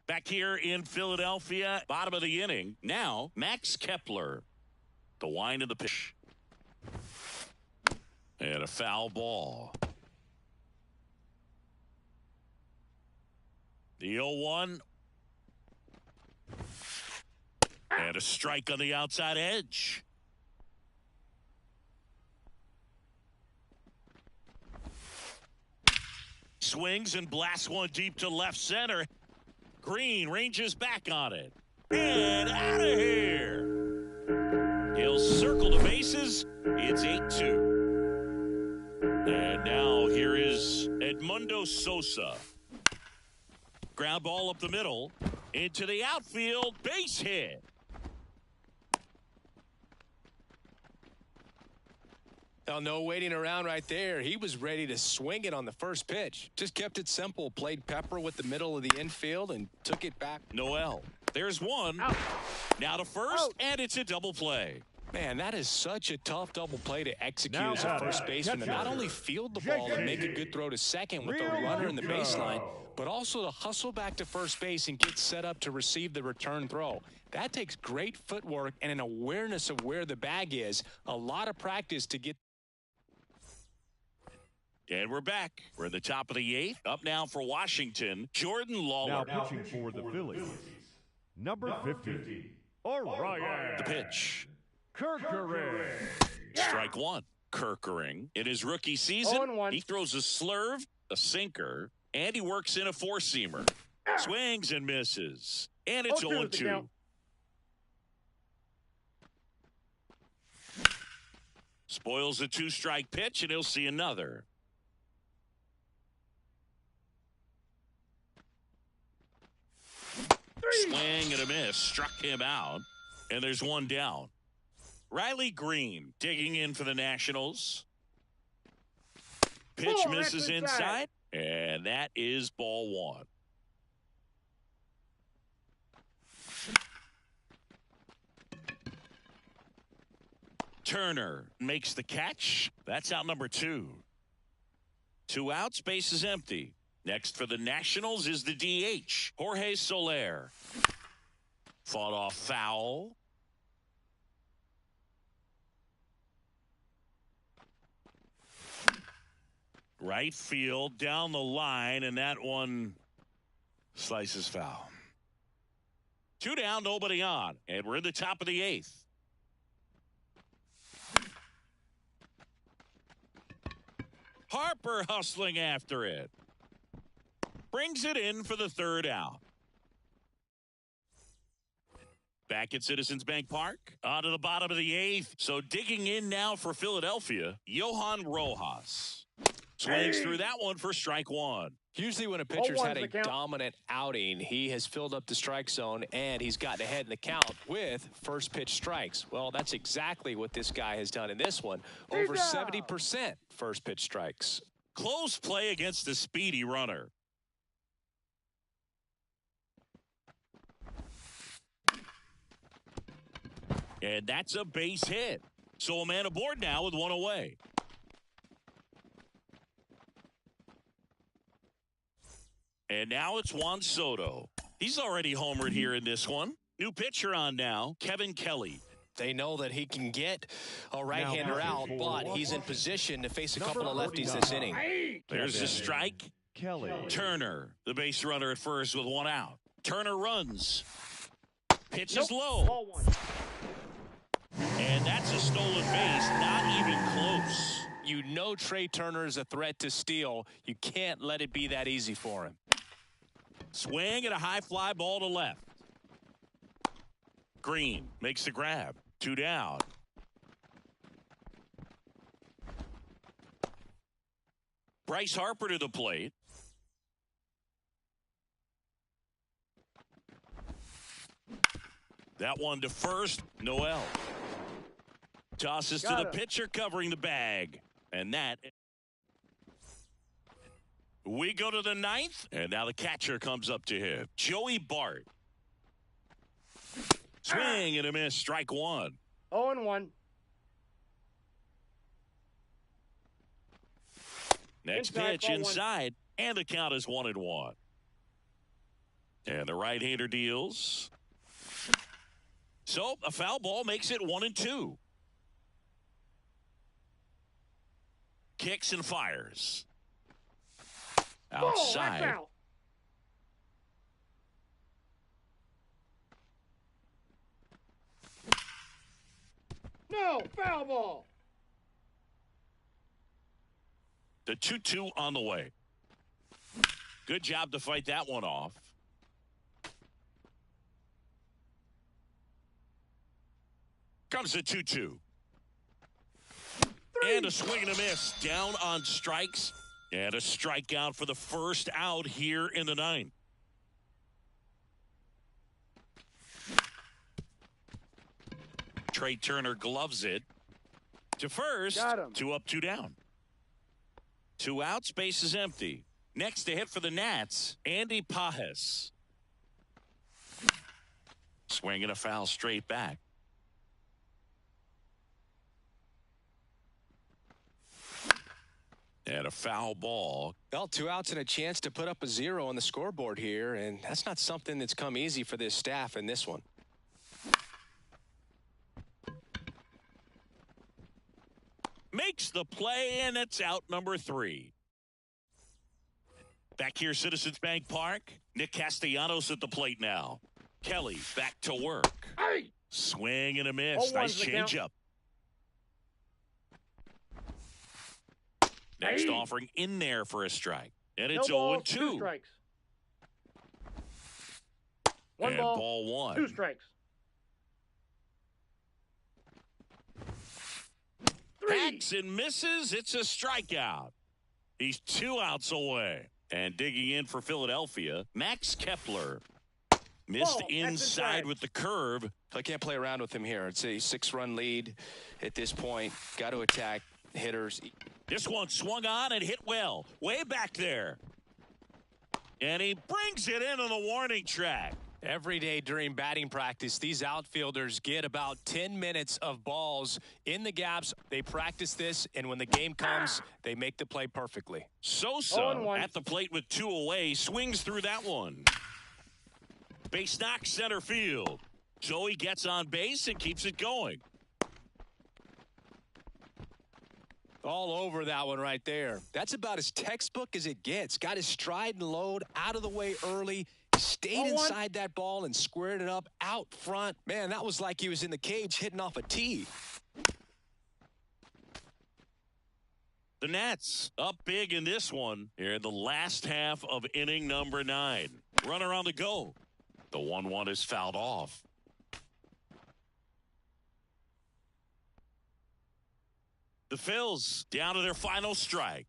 Back here in Philadelphia, bottom of the inning. Now, Max Kepler. The wind of the pitch. And a foul ball. The 0-1. And a strike on the outside edge. Swings and blasts one deep to left center. Green ranges back on it. And out of here. He'll circle the bases. It's 8-2. And now here is Edmundo Sosa. Ground ball up the middle. Into the outfield. Base hit. Now, no waiting around right there. He was ready to swing it on the first pitch. Just kept it simple. Played Pepper with the middle of the infield and took it back. Noel. There's one. Out. Now to first, and it's a double play. Man, that is such a tough double play to execute Now as a first baseman. To not only field the ball and make a good throw to second with the runner in the baseline, but also to hustle back to first base and get set up to receive the return throw. That takes great footwork and an awareness of where the bag is. A lot of practice to get. And we're back. We're in the top of the 8th. Up now for Washington, Jordan Lawler. Now pitching for the Phillies, number 50, Orion. The pitch. Kerkering. Strike one. Kerkering. In his rookie season, 0-1. he throws a slurve, a sinker, and he works in a four-seamer. Swings and misses. And it's 0-2 is the 0-2. count. Spoils a two-strike pitch, and he'll see another. Swing and a miss. Struck him out. And there's one down. Riley Green digging in for the Nationals. Pitch Ball, misses that's inside. inside. And that is ball one. Turner makes the catch. That's out number 2. 2 outs, base is empty. Next for the Nationals is the DH, Jorge Soler. Fought off foul. Right field, down the line, and that one slices foul. 2 down, nobody on, and we're in the top of the 8th. Harper hustling after it. Brings it in for the 3rd out. Back at Citizens Bank Park, on to the bottom of the 8th. So digging in now for Philadelphia, Johan Rojas. Swings through that one for strike one. Usually when a pitcher's 0-1's had a the count. dominant outing, he has filled up the strike zone and he's gotten ahead in the count with first pitch strikes. Well, that's exactly what this guy has done in this one. Over 70% first pitch strikes. Close play against the speedy runner. And that's a base hit. So a man aboard now with one away. And now it's Juan Soto. He's already homered here in this one. New pitcher on now, Kevin Kelly. They know that he can get a right-hander out, but he's in position to face a couple of lefties this inning. There's the strike. Kelly. Turner, the base runner at first with one out. Turner runs. Pitch is Nope. low. Ball one. And that's a stolen base, not even close. You know Trey Turner is a threat to steal. You can't let it be that easy for him. Swing and a high fly ball to left. Green makes the grab. 2 down. Bryce Harper to the plate. That one to first. Noel. Tosses to the pitcher covering the bag. And that. We go to the 9th. And now the catcher comes up to him. Joey Bart. Swing and a miss. Strike one. 0-1. Next Inside, pitch ball one. inside. And the count is 1-1. And the right-hander deals. So a foul ball makes it 1-2. Kicks and fires. Outside. Ball, that's out. No, foul ball. The 2-2 on the way. Good job to fight that one off. Comes the 2-2. And a swing and a miss. Down on strikes. And a strikeout for the first out here in the ninth. Trey Turner gloves it to first. 2 up, 2 down. 2 outs, base is empty. Next to hit for the Nats, Andy Pages. Swinging a foul straight back. And a foul ball. Well, 2 outs and a chance to put up a 0 on the scoreboard here, and that's not something that's come easy for this staff in this one. Makes the play, and it's out number 3. Back here, Citizens Bank Park. Nick Castellanos at the plate now. Kelly back to work. Hey! Swing and a miss. Nice changeup. Next offering in there for a strike. And it's 0-2. 2 strikes. 1 and ball, ball 1. 2 strikes. 3. Hacks and misses. It's a strikeout. He's 2 outs away. And digging in for Philadelphia, Max Kepler. Missed inside with the curve. I can't play around with him here. It's a 6-run lead at this point. Got to attack hitters. This one swung on and hit well. Way back there. And he brings it in on the warning track. Every day during batting practice, these outfielders get about 10 minutes of balls in the gaps. They practice this, and when the game comes, they make the play perfectly. Sosa at the plate with 2 away, swings through that one. Base knock center field. Joey gets on base and keeps it going. All over that one right there. That's about as textbook as it gets. Got his stride and load out of the way early. Stayed inside that ball and squared it up out front. Man, that was like he was in the cage hitting off a tee. The Nats up big in this one here in the last half of inning number 9. Runner on the go. The 1-1 is fouled off. The Phils down to their final strike.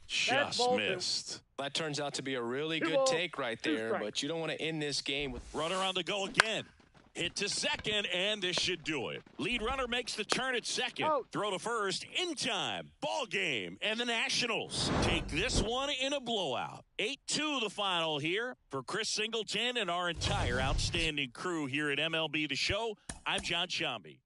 Just missed. That turns out to be a really good take right there, but you don't want to end this game with runner on the go again. Hit to second, and this should do it. Lead runner makes the turn at second. Throw to first in time. Ball game, and the Nationals take this one in a blowout. 8-2 the final here. For Chris Singleton and our entire outstanding crew here at MLB The Show, I'm John Sciambi.